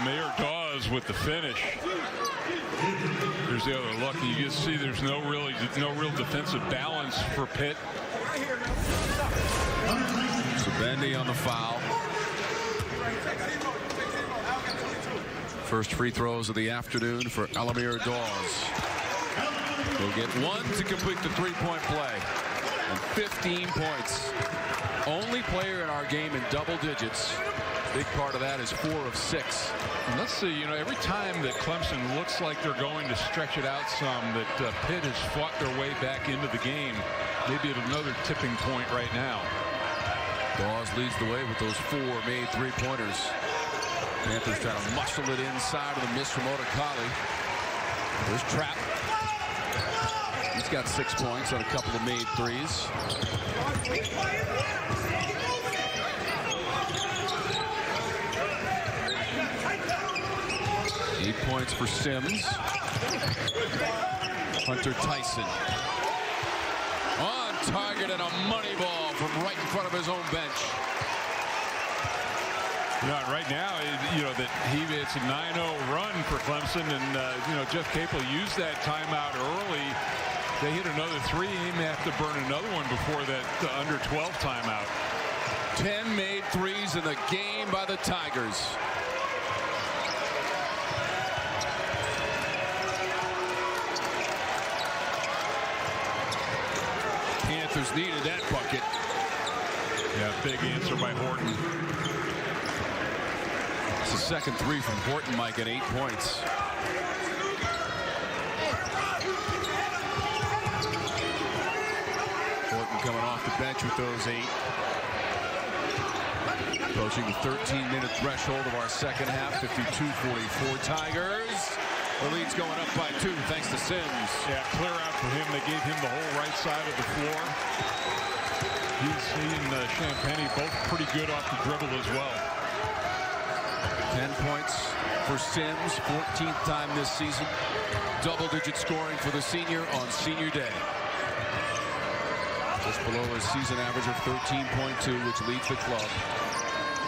Amir Dawes with the finish. Here's the other look. You just see there's no real defensive balance for Pitt. Sabandi on the foul. First free throws of the afternoon for Alamir Dawes. He'll get 1 to complete the 3-point play. And 15 points. Only player in our game in double digits. Big part of that is 4 of 6. And let's see, every time that Clemson looks like they're going to stretch it out some, that Pitt has fought their way back into the game. Maybe at another tipping point right now. Dawes leads the way with those 4 made 3-pointers. Panthers trying to muscle it inside of the miss from Odekale. There's Trap. He's got 6 points on a couple of made threes. Eight points for Sims. Hunter Tyson. On target and a money ball from right in front of his own bench. Right now, it's a 9-0 run for Clemson, and Jeff Capel used that timeout early. They hit another 3. He may have to burn another one before that under 12 timeout. 10 made threes in the game by the Tigers. Panthers needed that bucket. Yeah, big answer by Horton. It's the second 3 from Horton, Mike, at 8 points. Horton coming off the bench with those 8. Approaching the 13-minute threshold of our second half, 52-44 Tigers. The lead's going up by 2 thanks to Sims. Yeah, clear out for him. They gave him the whole right side of the floor. He and Champagny both pretty good off the dribble as well. 10 points for Sims, 14th time this season. Double-digit scoring for the senior on senior day. Just below his season average of 13.2, which leads the club.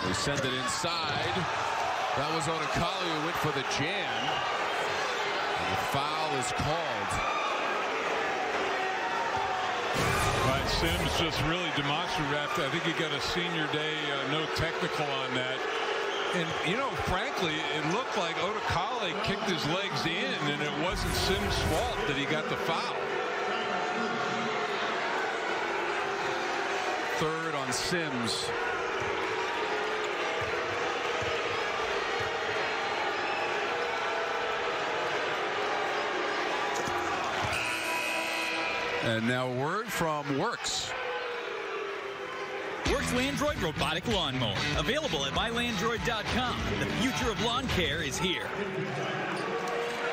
They send it inside. That was Odekali who went for the jam. And the foul is called. Right, Sims just really demonstrative. I think he got a senior day no technical on that. And, you know, frankly, it looked like Odekali kicked his legs in, and it wasn't Sims' fault that he got the foul. Third on Sims. And now a word from Works. Works Landroid Robotic Lawnmower. Available at mylandroid.com. The future of lawn care is here.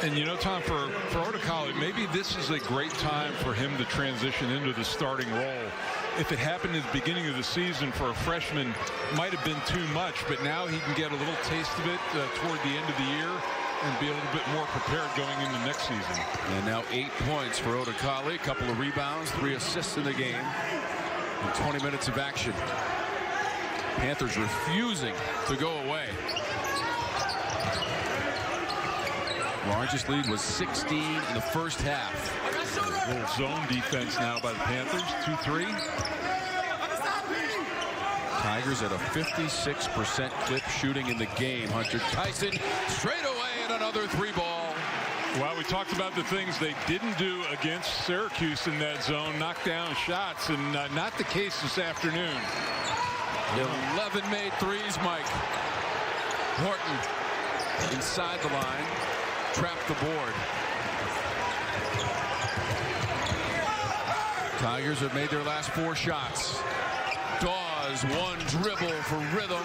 And you know, Tom, for Odekali, maybe this is a great time for him to transition into the starting role. If it happened at the beginning of the season for a freshman, might have been too much, but now he can get a little taste of it toward the end of the year and be a little bit more prepared going into next season. And now 8 points for Odekali, a couple of rebounds, 3 assists in the game, and 20 minutes of action. Panthers refusing to go away. Largest lead was 16 in the first half. A little zone defense now by the Panthers, 2-3. Tigers at a 56% clip shooting in the game. Hunter Tyson straight away and another 3-ball. Well, we talked about the things they didn't do against Syracuse in that zone, knock down shots, and not the case this afternoon. 11 made threes, Mike. Horton inside the line, trapped the board. Tigers have made their last 4 shots. Dawes, one dribble for rhythm.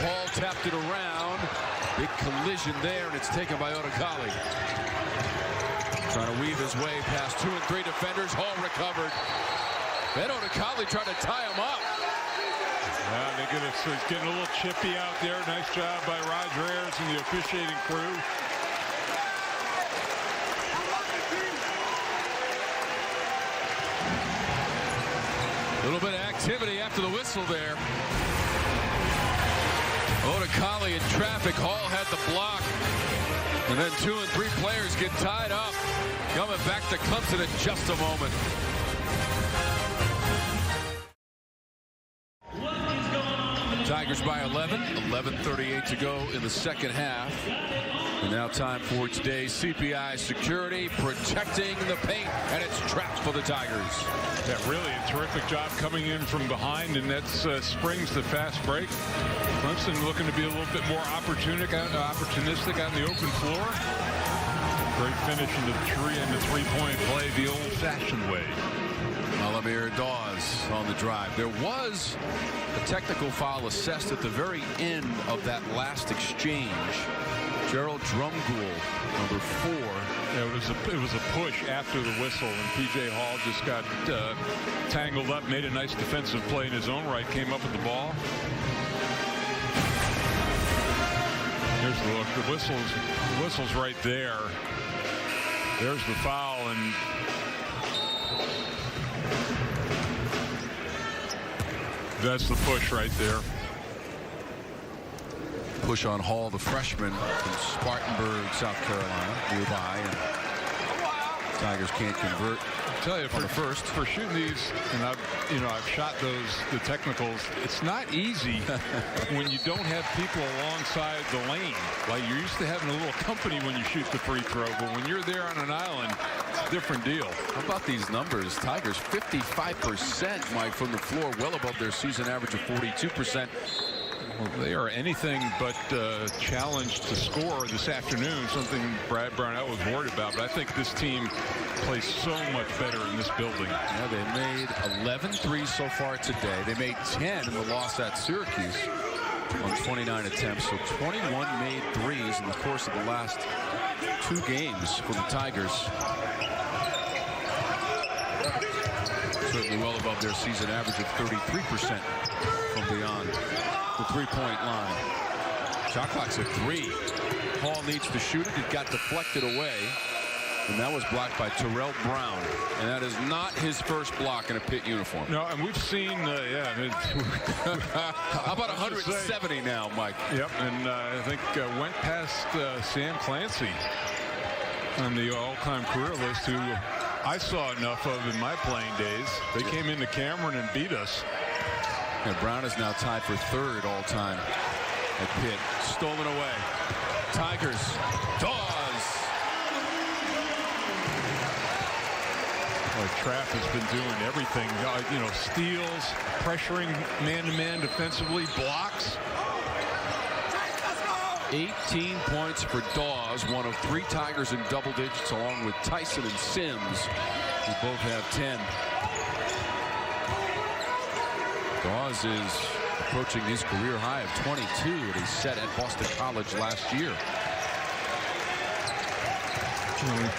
Hall tapped it around. Big collision there, and it's taken by Odekali. Trying to weave his way past 2 and 3 defenders. Hall recovered. Then Odekali tried to tie him up. Yeah, he's getting a little chippy out there. Nice job by Roger Ayers and the officiating crew. A little bit of activity after the whistle there. Odekali in traffic. Hall had the block. And then 2 and 3 players get tied up. Coming back to Clemson in just a moment. Tigers by 11. 11:38 to go in the second half. And now time for today's CPI security, protecting the paint, and it's trapped for the Tigers. Yeah, really a terrific job coming in from behind, and that springs the fast break. Clemson looking to be a little bit more opportunistic on the open floor. Great finish in the three-point play the old-fashioned way. Malamir Dawes on the drive. There was a technical foul assessed at the very end of that last exchange. Gerald Drumgoole, number 4. Yeah, it was a push after the whistle, and P.J. Hall just got tangled up, made a nice defensive play in his own right, came up with the ball. Here's the look. The whistle's right there. There's the foul, and that's the push right there. Push on Hall, the freshman from Spartanburg, South Carolina, nearby, and Tigers can't convert. I tell you, for shooting these, and I've shot the technicals. It's not easy when you don't have people alongside the lane. Like you're used to having a little company when you shoot the free throw, but when you're there on an island, it's a different deal. How about these numbers? Tigers 55%, Mike, from the floor, well above their season average of 42%. Well, they are anything but challenged to score this afternoon, something Brad Brownell was worried about. But I think this team plays so much better in this building. Yeah, they made 11 threes so far today. They made 10 in the loss at Syracuse on 29 attempts. So 21 made threes in the course of the last 2 games for the Tigers. Certainly well above their season average of 33% from beyond the 3-point line. Shot clock's at 3. Hall needs to shoot it. It got deflected away. And that was blocked by Terrell Brown. And that is not his first block in a Pitt uniform. No, and we've seen, How about 170 now, Mike? Yep, and I think went past Sam Clancy on the all-time career list, who I saw enough of in my playing days. They came into Cameron and beat us. And Brown is now tied for 3rd all-time at Pitt. Stolen away. Tigers. Dawes. Trapp has been doing everything, steals, pressuring man-to-man defensively, blocks. 18 points for Dawes, one of 3 Tigers in double digits, along with Tyson and Sims, who both have 10. Dawes is approaching his career high of 22 that he set at Boston College last year.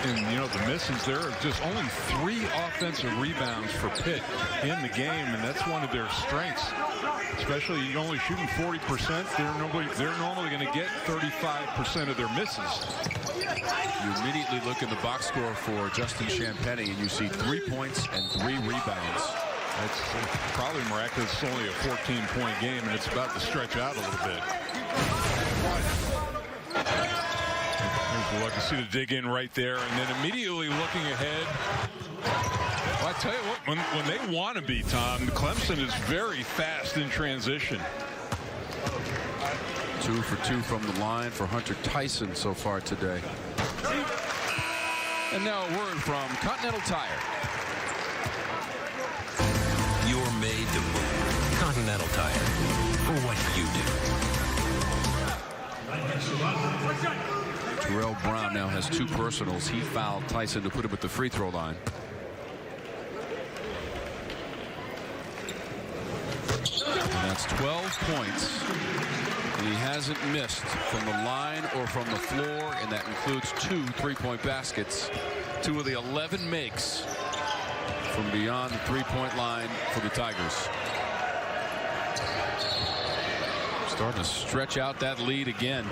And the misses, there are just only 3 offensive rebounds for Pitt in the game, and that's one of their strengths. Especially only shooting 40%, they're normally going to get 35% of their misses. You immediately look in the box score for Justin Champagnie, and you see 3 points and 3 rebounds. That's probably miraculous. It's only a 14-point game, and it's about to stretch out a little bit. We'll look to see the dig in right there, and then immediately looking ahead. Well, I tell you what, when they want to be, Tom, Clemson is very fast in transition. 2 for 2 from the line for Hunter Tyson so far today. And now a word from Continental Tire. You're made to move. Continental Tire. For what you do. Terrell Brown now has 2 personals. He fouled Tyson to put him at the free throw line. And that's 12 points. And he hasn't missed from the line or from the floor, and that includes 2 3-point baskets. 2 of the 11 makes from beyond the 3-point line for the Tigers. Starting to stretch out that lead again.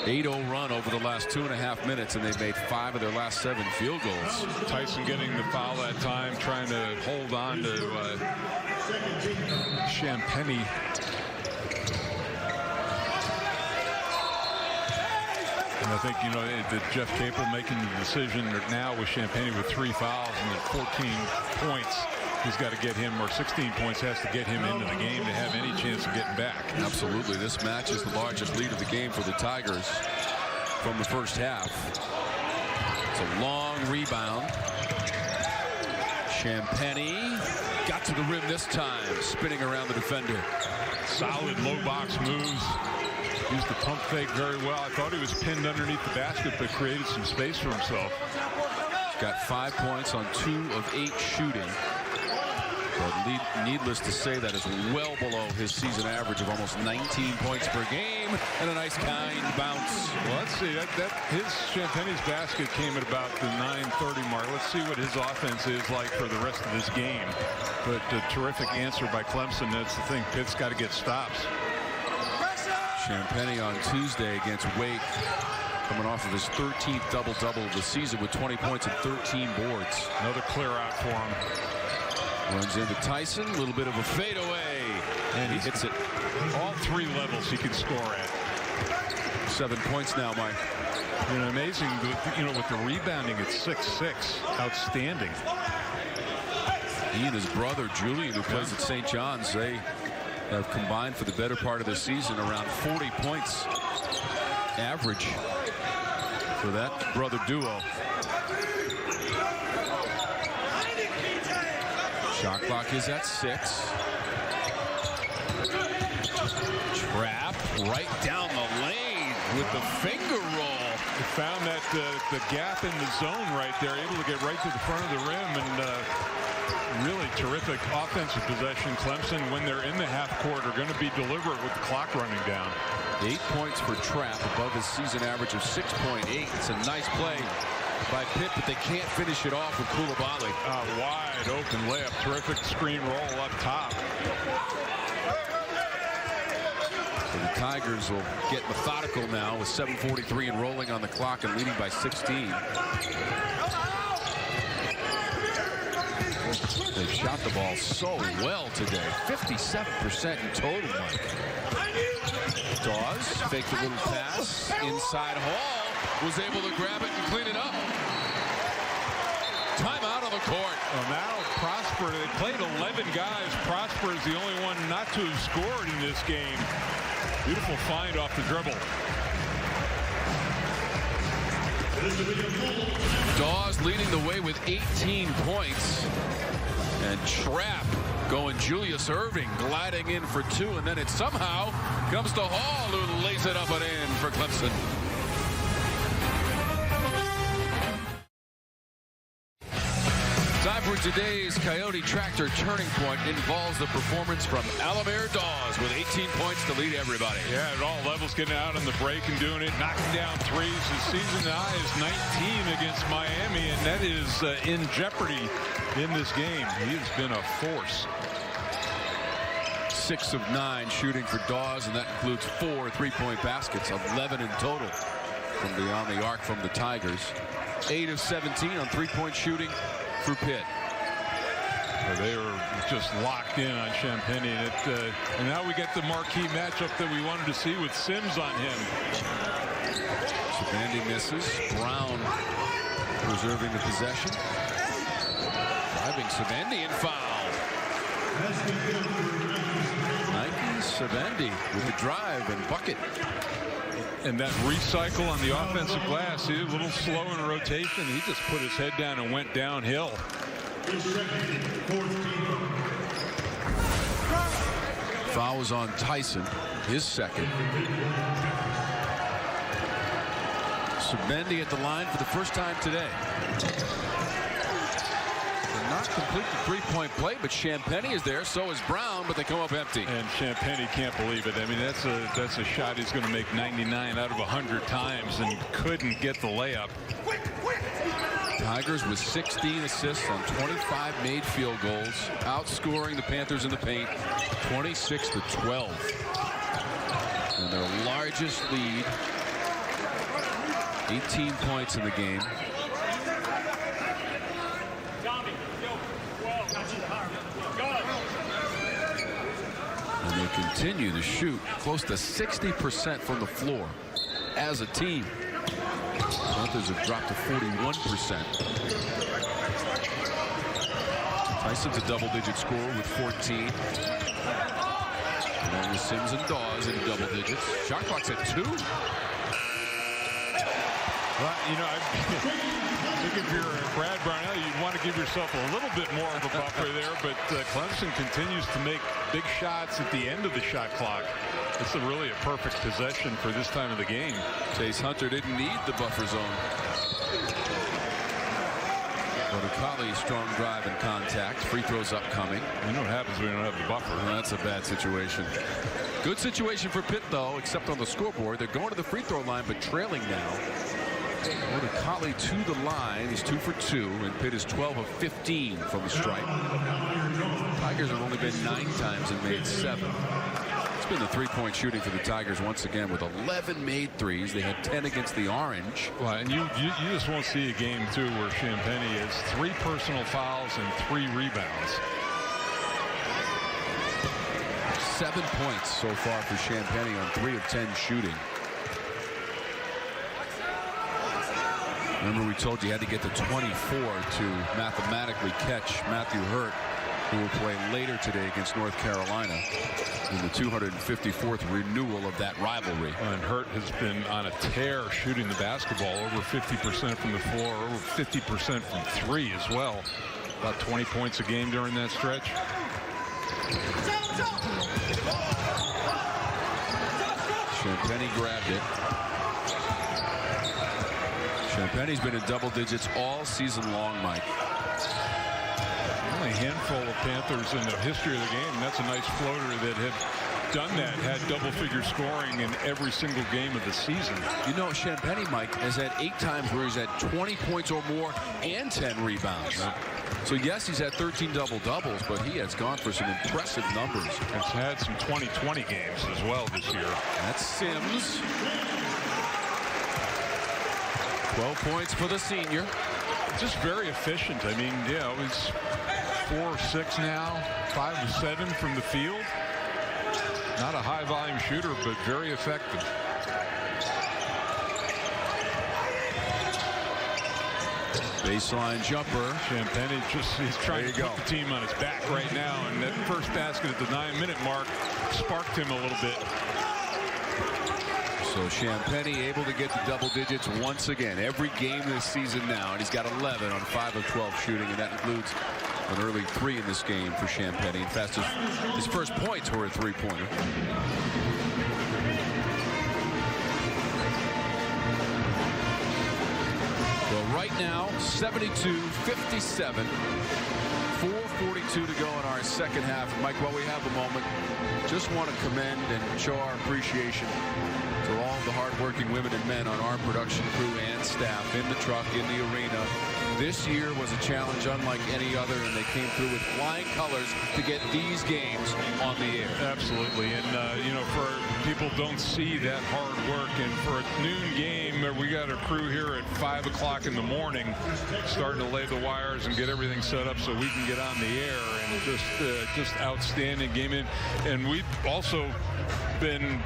8-0 run over the last 2.5 minutes, and they've made 5 of their last 7 field goals. Tyson getting the foul that time, trying to hold on to Champagnie. And I think, that Jeff Capel making the decision now with Champagnie with 3 fouls and at 14 points. He's got to get him, or 16 points has to get him into the game to have any chance of getting back. Absolutely. This match is the largest lead of the game for the Tigers from the first half. It's a long rebound. Champagnie got to the rim this time, spinning around the defender. Solid low box moves. Used the pump fake very well. I thought he was pinned underneath the basket, but created some space for himself. He's got 5 points on 2 of 8 shooting. But needless to say, that is well below his season average of almost 19 points per game, and a nice kind bounce. Well, let's see. His Champagnie's basket came at about the 9:30 mark. Let's see what his offense is like for the rest of this game. But a terrific answer by Clemson. That's the thing. Pitt's got to get stops. Champagnie on Tuesday against Wake, coming off of his 13th double-double of the season with 20 points and 13 boards. Another clear out for him. Runs into Tyson, a little bit of a fadeaway, and he hits it. All 3 levels he can score at. 7 points now, Mike. Amazing, with the rebounding at 6'6", outstanding. He and his brother Julian, who plays at St. John's, they have combined for the better part of the season around 40 points average for that brother duo. Shot clock is at 6. Trapp right down the lane with the finger roll. He found that the gap in the zone right there, able to get right to the front of the rim, and really terrific offensive possession. Clemson, when they're in the half court, are going to be deliberate with the clock running down. 8 points for Trapp, above his season average of 6.8. It's a nice play by Pitt, but they can't finish it off with Coulibaly. Wide open layup, terrific screen roll up top. So the Tigers will get methodical now with 7:43 and rolling on the clock and leading by 16. They've shot the ball so well today. 57% in total, Mike. Dawes faked a little pass inside. Hall was able to grab it and clean it up. Timeout on the court. Well, now Prosper, they played 11 guys. Prosper is the only one not to have scored in this game. Beautiful find off the dribble. Dawes leading the way with 18 points. And Trapp going Julius Irving gliding in for 2, and then it somehow comes to Hall, who lays it up and in for Clemson. Time for today's Coyote Tractor Turning Point. Involves the performance from Alamir Dawes with 18 points to lead everybody. Yeah, at all levels, getting out on the break and doing it, knocking down threes. His season high is 19 against Miami, and that is in jeopardy in this game. He has been a force. 6 of 9 shooting for Dawes, and that includes 4 3-point baskets, 11 in total from beyond the arc from the Tigers. 8 of 17 on 3-point shooting for Pitt. They were just locked in on Champagne, and now we get the marquee matchup that we wanted to see with Sims on him. Sabandi misses. Brown preserving the possession. Driving Sabandi and foul. Nike Sabandi with the drive and bucket. And that recycle on the offensive glass, he was a little slow in rotation. He just put his head down and went downhill. Foul was on Tyson, his second. Sabandi at the line for the first time today. They're not complete the 3-point play, but Champagne is there, so is Brown, but they come up empty. And Champagne can't believe it. I mean, that's a shot he's going to make 99 out of 100 times and couldn't get the layup. Tigers with 16 assists on 25 made field goals, outscoring the Panthers in the paint 26-12. And their largest lead, 18 points in the game. And they continue to shoot close to 60% from the floor as a team. Panthers have dropped to 41%. Tyson's a double-digit scorer with 14. Along with Sims and Dawes in double digits. Shot clock's at 2. Well, you know, I think if you're Brad Brownell, you'd want to give yourself a little bit more of a buffer there, but Clemson continues to make big shots at the end of the shot clock. It's really a perfect possession for this time of the game. Chase Hunter didn't need the buffer zone. Coliseum, strong drive and contact. Free throws upcoming. You know what happens when you don't have the buffer. Well, that's a bad situation. Good situation for Pitt, though, except on the scoreboard. They're going to the free throw line, but trailing now. Coliseum to the line. He's 2 for 2, and Pitt is 12 of 15 from the stripe. Tigers have only been 9 times and made 7. It's been the 3-point shooting for the Tigers once again with 11 made threes. They had 10 against the Orange. Well, and you just won't see a game, too, where Champagne has 3 personal fouls and 3 rebounds. 7 points so far for Champagne on 3 of 10 shooting. Remember, we told you had to get to 24 to mathematically catch Matthew Hurt, who will play later today against North Carolina in the 254th renewal of that rivalry. And Hurt has been on a tear shooting the basketball, over 50% from the floor, over 50% from 3 as well. About 20 points a game during that stretch. Champagne grabbed it. Champagne's been in double digits all season long, Mike. Only a handful of Panthers in the history of the game. And that's a nice floater that had done that, had double-figure scoring in every single game of the season. You know, Champagne, Mike, has had 8 times where he's had 20 points or more and 10 rebounds. So yes, he's had 13 double-doubles, but he has gone for some impressive numbers. He's had some 20-20 games as well this year. That's Sims. 12 points for the senior. Just very efficient. I mean, yeah, he's 4 of 6 now, 5 of 7 from the field. Not a high-volume shooter, but very effective. Baseline jumper. Champagny he's trying to put the team on his back right now, and that first basket at the 9-minute mark sparked him a little bit. So Champagny able to get the double digits once again. Every game this season now, and he's got 11 on 5 of 12 shooting, and that includes an early 3 in this game for Champagny. In fact, his first points were a 3-pointer. Well, right now, 72-57. 4:42 to go in our second half. Mike, while we have a moment, just want to commend and show our appreciation to all the hardworking women and men on our production crew and staff in the truck, in the arena. This year was a challenge unlike any other, and they came through with flying colors to get these games on the air. Absolutely, and you know, for people don't see that hard work, and for a noon game, we got a crew here at 5 o'clock in the morning, starting to lay the wires and get everything set up so we can get on the air, and just outstanding game. And we've also been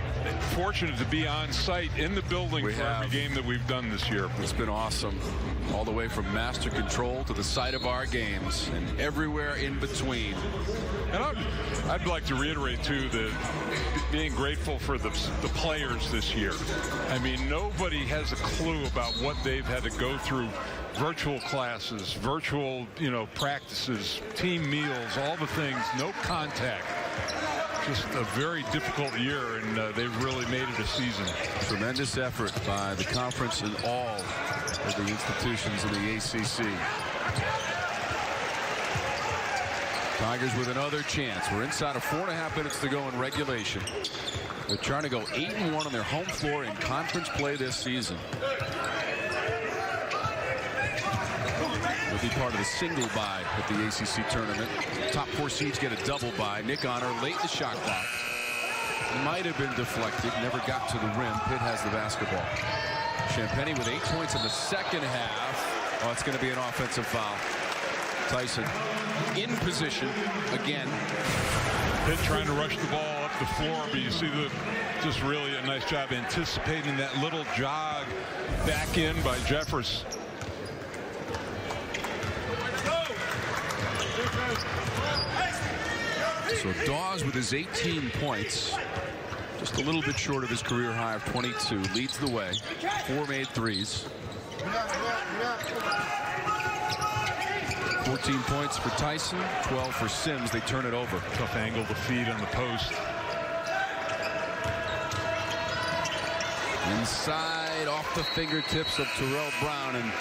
fortunate to be on site in the building for every game that we've done this year. It's been awesome, all the way from master control to the site of our games and everywhere in between. And I'd like to reiterate too that being grateful for the players this year. I mean, nobody has a clue about what they've had to go through. Virtual classes, virtual, practices, team meals, all the things, no contact. Just a very difficult year, and they've really made it a season. Tremendous effort by the conference and all of the institutions in the ACC. Tigers with another chance. We're inside of 4.5 minutes to go in regulation. They're trying to go 8-1 on their home floor in conference play this season. Will be part of the single bye at the ACC tournament. Top 4 seeds get a double bye. Nick Honor late in the shot clock. Might have been deflected. Never got to the rim. Pitt has the basketball. Champagny with 8 points in the second half. Oh, it's going to be an offensive foul. Tyson in position again. Pitt trying to rush the ball up the floor, but you see just really a nice job anticipating that little jog back in by Jeffers. So Dawes with his 18 points, just a little bit short of his career high of 22, leads the way. 4 made threes. 14 points for Tyson, 12 for Sims. They turn it over. Tough angle to feed on the post. Inside, off the fingertips of Terrell Brown, and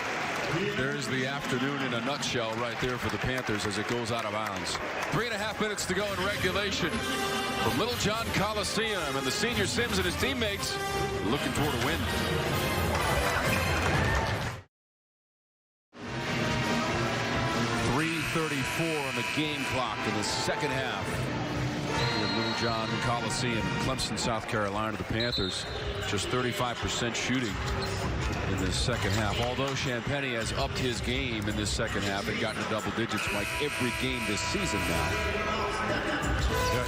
there's the afternoon in a nutshell right there for the Panthers as it goes out of bounds. 3.5 minutes to go in regulation from Littlejohn Coliseum, and the senior Sims and his teammates looking toward a win. .34 on the game clock in the second half here at Littlejohn Coliseum, Clemson, South Carolina. The Panthers just 35% shooting in this second half. Although Champagny has upped his game in this second half and gotten to double digits like every game this season now. Yeah,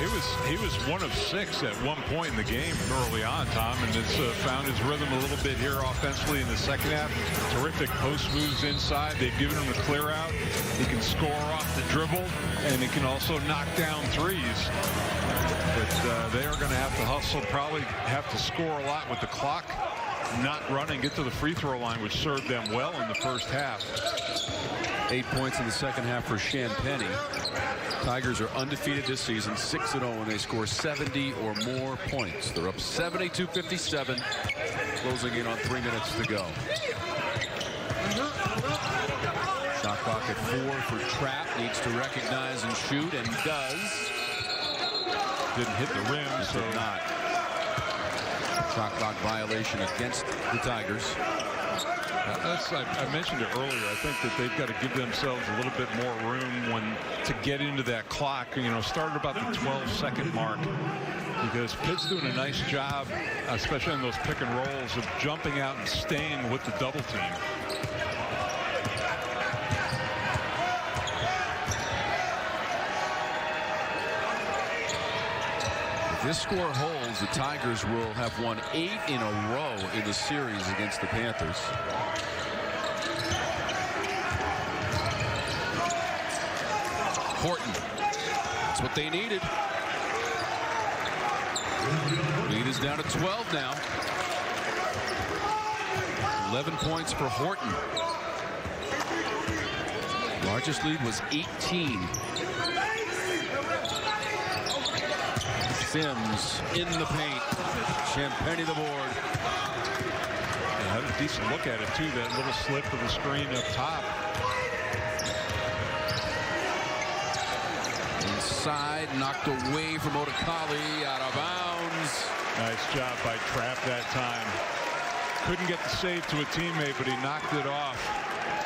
he was 1 of 6 at one point in the game early on, Tom, and has found his rhythm a little bit here offensively in the second half. Terrific post moves inside. They've given him a clear out. He can score off the dribble, and he can also knock down threes. But they are going to have to hustle, probably have to score a lot with the clock not running, get to the free throw line, which served them well in the first half. 8 points in the second half for Champagny. Tigers are undefeated this season, 6-0 when they score 70 or more points. They're up 72-57, closing in on 3 minutes to go. Shot clock at 4 for Trapp. Needs to recognize and shoot, and does. Didn't hit the rim, so did not. Shot clock violation against the Tigers. I mentioned it earlier. I think that they've got to give themselves a little bit more room to get into that clock. Start about the 12-second mark, because Pitt's doing a nice job, especially on those pick and rolls, of jumping out and staying with the double team. If this score holds, the Tigers will have won 8 in a row in the series against the Panthers. Horton. That's what they needed. Lead is down to 12 now. 11 points for Horton. Largest lead was 18. Sims in the paint. Champagny the board. Had a decent look at it too. That little slip of the screen up top. Inside, knocked away from Otakali, out of bounds. Nice job by Trapp that time. Couldn't get the save to a teammate, but he knocked it off.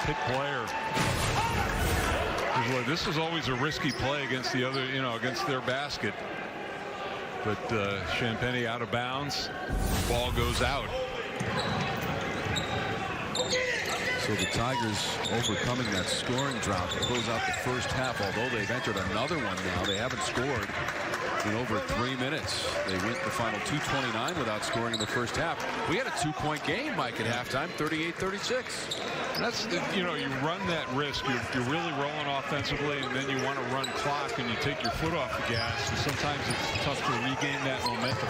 Pitt player. This is always a risky play against the other, against their basket. But Champagny out of bounds. Ball goes out. So the Tigers overcoming that scoring drought to close out the first half. Although they've entered another one now, they haven't scored in over 3 minutes. They went the final 2:29 without scoring in the first half. We had a 2-point game, Mike, at halftime, 38-36. That's you run that risk. You're really rolling offensively, and then you want to run clock, and you take your foot off the gas. And sometimes it's tough to regain that momentum.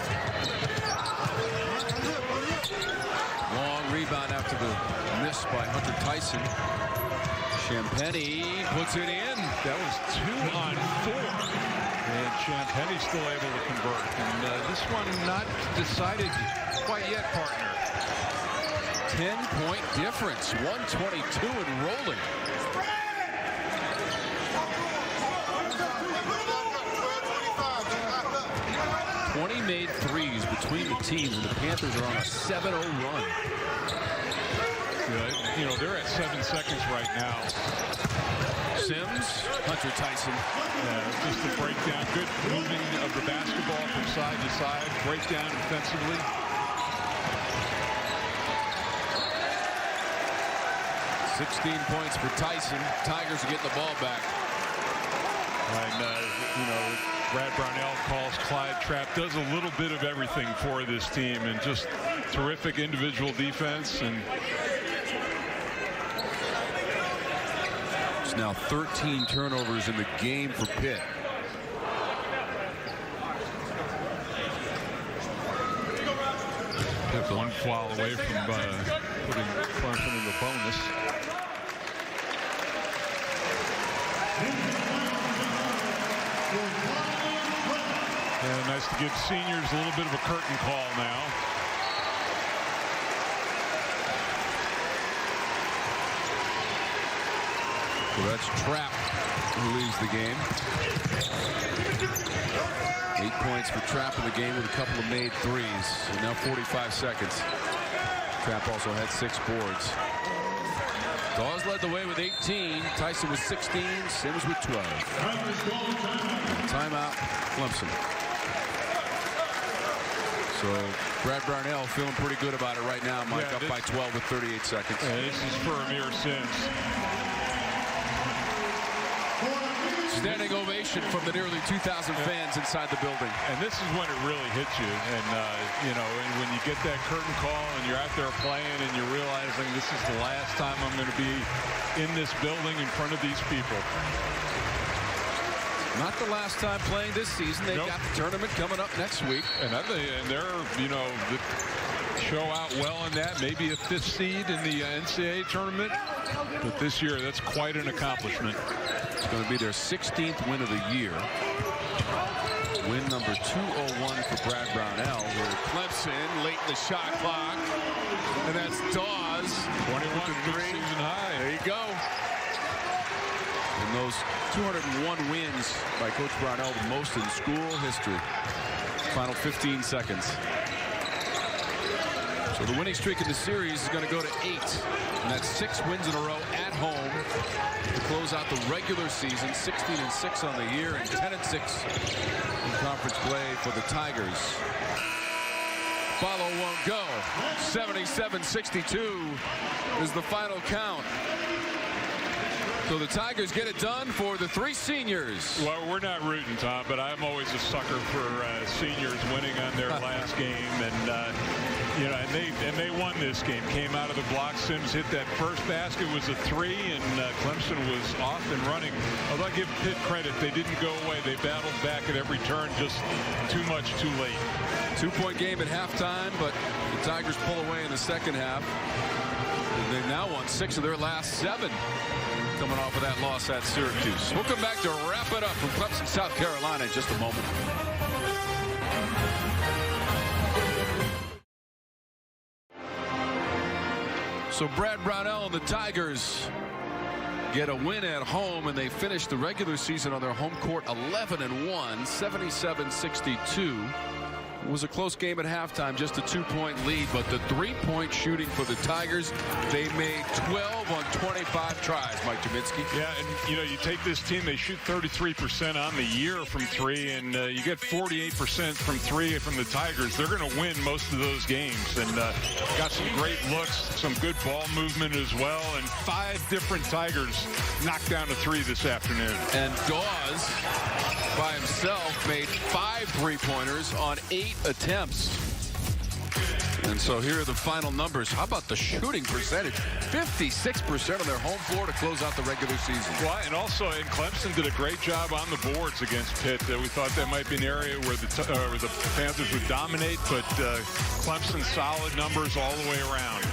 Long rebound after the miss by Hunter Tyson. Champagny puts it in. That was 2 on 4. And Champagny still able to convert. And this one not decided quite yet, partner. 10-point difference. 122 and rolling. Made threes between the teams, and the Panthers are on a 7-0 run. Yeah, they're at 7 seconds right now. Sims, Hunter Tyson. Just a breakdown. Good moving of the basketball from side to side. Breakdown defensively. $16 points for Tyson. Tigers are getting the ball back. And, Brad Brownell calls Clyde Trapp, does a little bit of everything for this team, and just terrific individual defense. And it's now 13 turnovers in the game for Pitt. Pitt 1 foul away from putting Clemson in the bonus. Yeah, nice to give seniors a little bit of a curtain call now. So that's Trapp who leads the game. 8 points for Trapp in the game with a couple of made threes. And now 45 seconds. Trapp also had 6 boards. Dawes led the way with 18. Tyson with 16. Sims with 12. Timeout, Clemson. So Brad Brownell feeling pretty good about it right now. Mike up by 12 with 38 seconds. Yeah, this is for Amir Sims. Standing ovation from the nearly 2,000 fans inside the building. And this is when it really hits you. And, and when you get that curtain call and you're out there playing and you're realizing this is the last time I'm going to be in this building in front of these people. Not the last time playing this season. They've got the tournament coming up next week. And they're, show out well in that. Maybe a 5th seed in the NCAA tournament. But this year, that's quite an accomplishment. It's going to be their 16th win of the year. Win number 201 for Brad Brownell. Where Clemson late in the shot clock. And that's Dawes. 21 season high. There you go. And those 201 wins by Coach Brownell, the most in school history. Final 15 seconds. So the winning streak in the series is going to go to 8. And that's 6 wins in a row at home to close out the regular season. 16-6 on the year and 10-6 in conference play for the Tigers. Follow won't go. 77-62 is the final count. So the Tigers get it done for the 3 seniors. Well, we're not rooting, Tom, but I'm always a sucker for seniors winning on their last game, and you know, and they won this game. Came out of the block. Sims hit that first basket, was a 3, and Clemson was off and running. Although I give Pitt credit, they didn't go away. They battled back at every turn, just too much, too late. 2-point game at halftime, but the Tigers pull away in the second half. And they've now won 6 of their last 7. Coming off of that loss at Syracuse. We'll come back to wrap it up from Clemson, South Carolina in just a moment. So Brad Brownell and the Tigers get a win at home, and they finish the regular season on their home court 11-1, 77-62. It was a close game at halftime, just a 2-point lead, but the 3-point shooting for the Tigers, they made 12 on 25 tries, Mike Jaminski. Yeah, and you know, you take this team, they shoot 33% on the year from 3, and you get 48% from 3 from the Tigers. They're going to win most of those games, and got some great looks, some good ball movement as well, and 5 different Tigers knocked down a 3 this afternoon. And Dawes by himself made 5 3-pointers on 8 attempts. And so here are the final numbers. How about the shooting percentage? 56% on their home floor to close out the regular season. Well, and also, and Clemson did a great job on the boards against Pitt. We thought that might be an area where the Panthers would dominate, but Clemson solid numbers all the way around.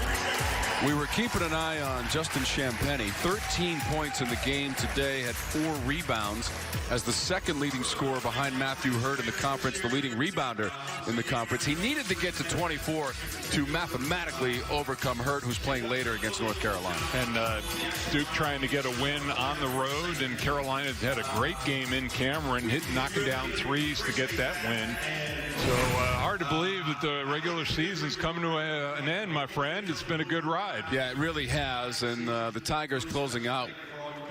We were keeping an eye on Justin Champagnie. 13 points in the game today, had 4 rebounds as the second leading scorer behind Matthew Hurd in the conference, the leading rebounder in the conference. He needed to get to 24 to mathematically overcome Hurd, who's playing later against North Carolina. And Duke trying to get a win on the road, and Carolina had a great game in Cameron, knocking down 3s to get that win. So hard to believe that the regular season's coming to an end, my friend. It's been a good ride. Yeah, it really has, and the Tigers closing out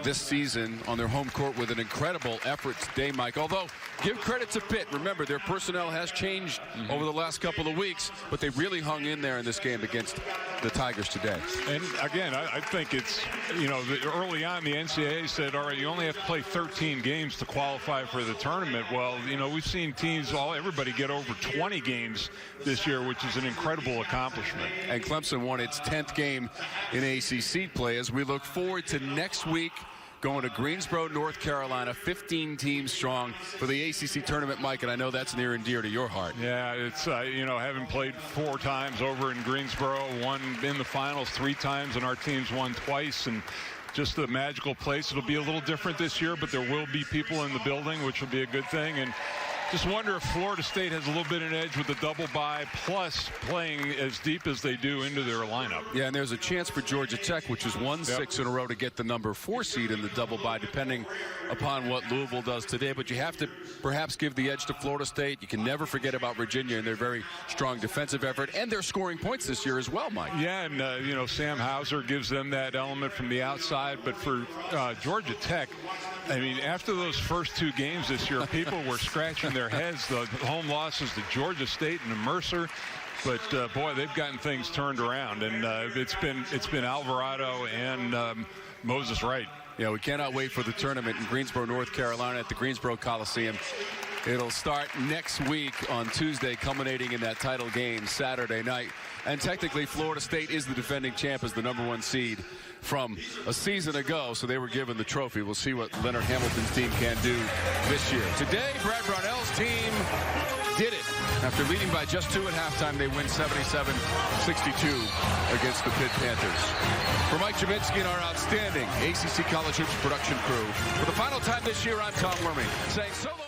this season on their home court with an incredible effort today, Mike. Although, give credit to Pitt. Remember, their personnel has changed over the last couple of weeks, but they really hung in there in this game against the Tigers today. And again, I think it's, you know, early on the NCAA said, all right, you only have to play 13 games to qualify for the tournament. Well, you know, we've seen teams, everybody get over 20 games this year, which is an incredible accomplishment. And Clemson won its 10th game in ACC play as we look forward to next week, going to Greensboro, North Carolina, 15 teams strong for the ACC tournament, Mike, and I know that's near and dear to your heart. Yeah, it's, you know, having played 4 times over in Greensboro, won in the finals 3 times, and our team's won twice, and just a magical place. It'll be a little different this year, but there will be people in the building, which will be a good thing. And just wonder if Florida State has a little bit of an edge with the double bye, plus playing as deep as they do into their lineup. Yeah, and there's a chance for Georgia Tech, which has won 6 in a row, to get the number 4 seed in the double bye, depending upon what Louisville does today. But you have to perhaps give the edge to Florida State. You can never forget about Virginia and their very strong defensive effort, and they're scoring points this year as well, Mike. Yeah, and you know, Sam Hauser gives them that element from the outside. But for Georgia Tech, I mean, after those first 2 games this year, people were scratching their heads. The home losses to Georgia State and to Mercer. But boy, they've gotten things turned around, and it's been Alvarado and Moses Wright. Yeah, we cannot wait for the tournament in Greensboro, North Carolina at the Greensboro Coliseum. It'll start next week on Tuesday, culminating in that title game Saturday night. And technically, Florida State is the defending champ as the number 1 seed from a season ago, so they were given the trophy. We'll see what Leonard Hamilton's team can do this year. Today, Brad Brownell's team did it. After leading by just 2 at halftime, they win 77-62 against the Pitt Panthers. For Mike Jaminski and our outstanding ACC College Hoops production crew, for the final time this year, I'm Tom Wormy, saying so long.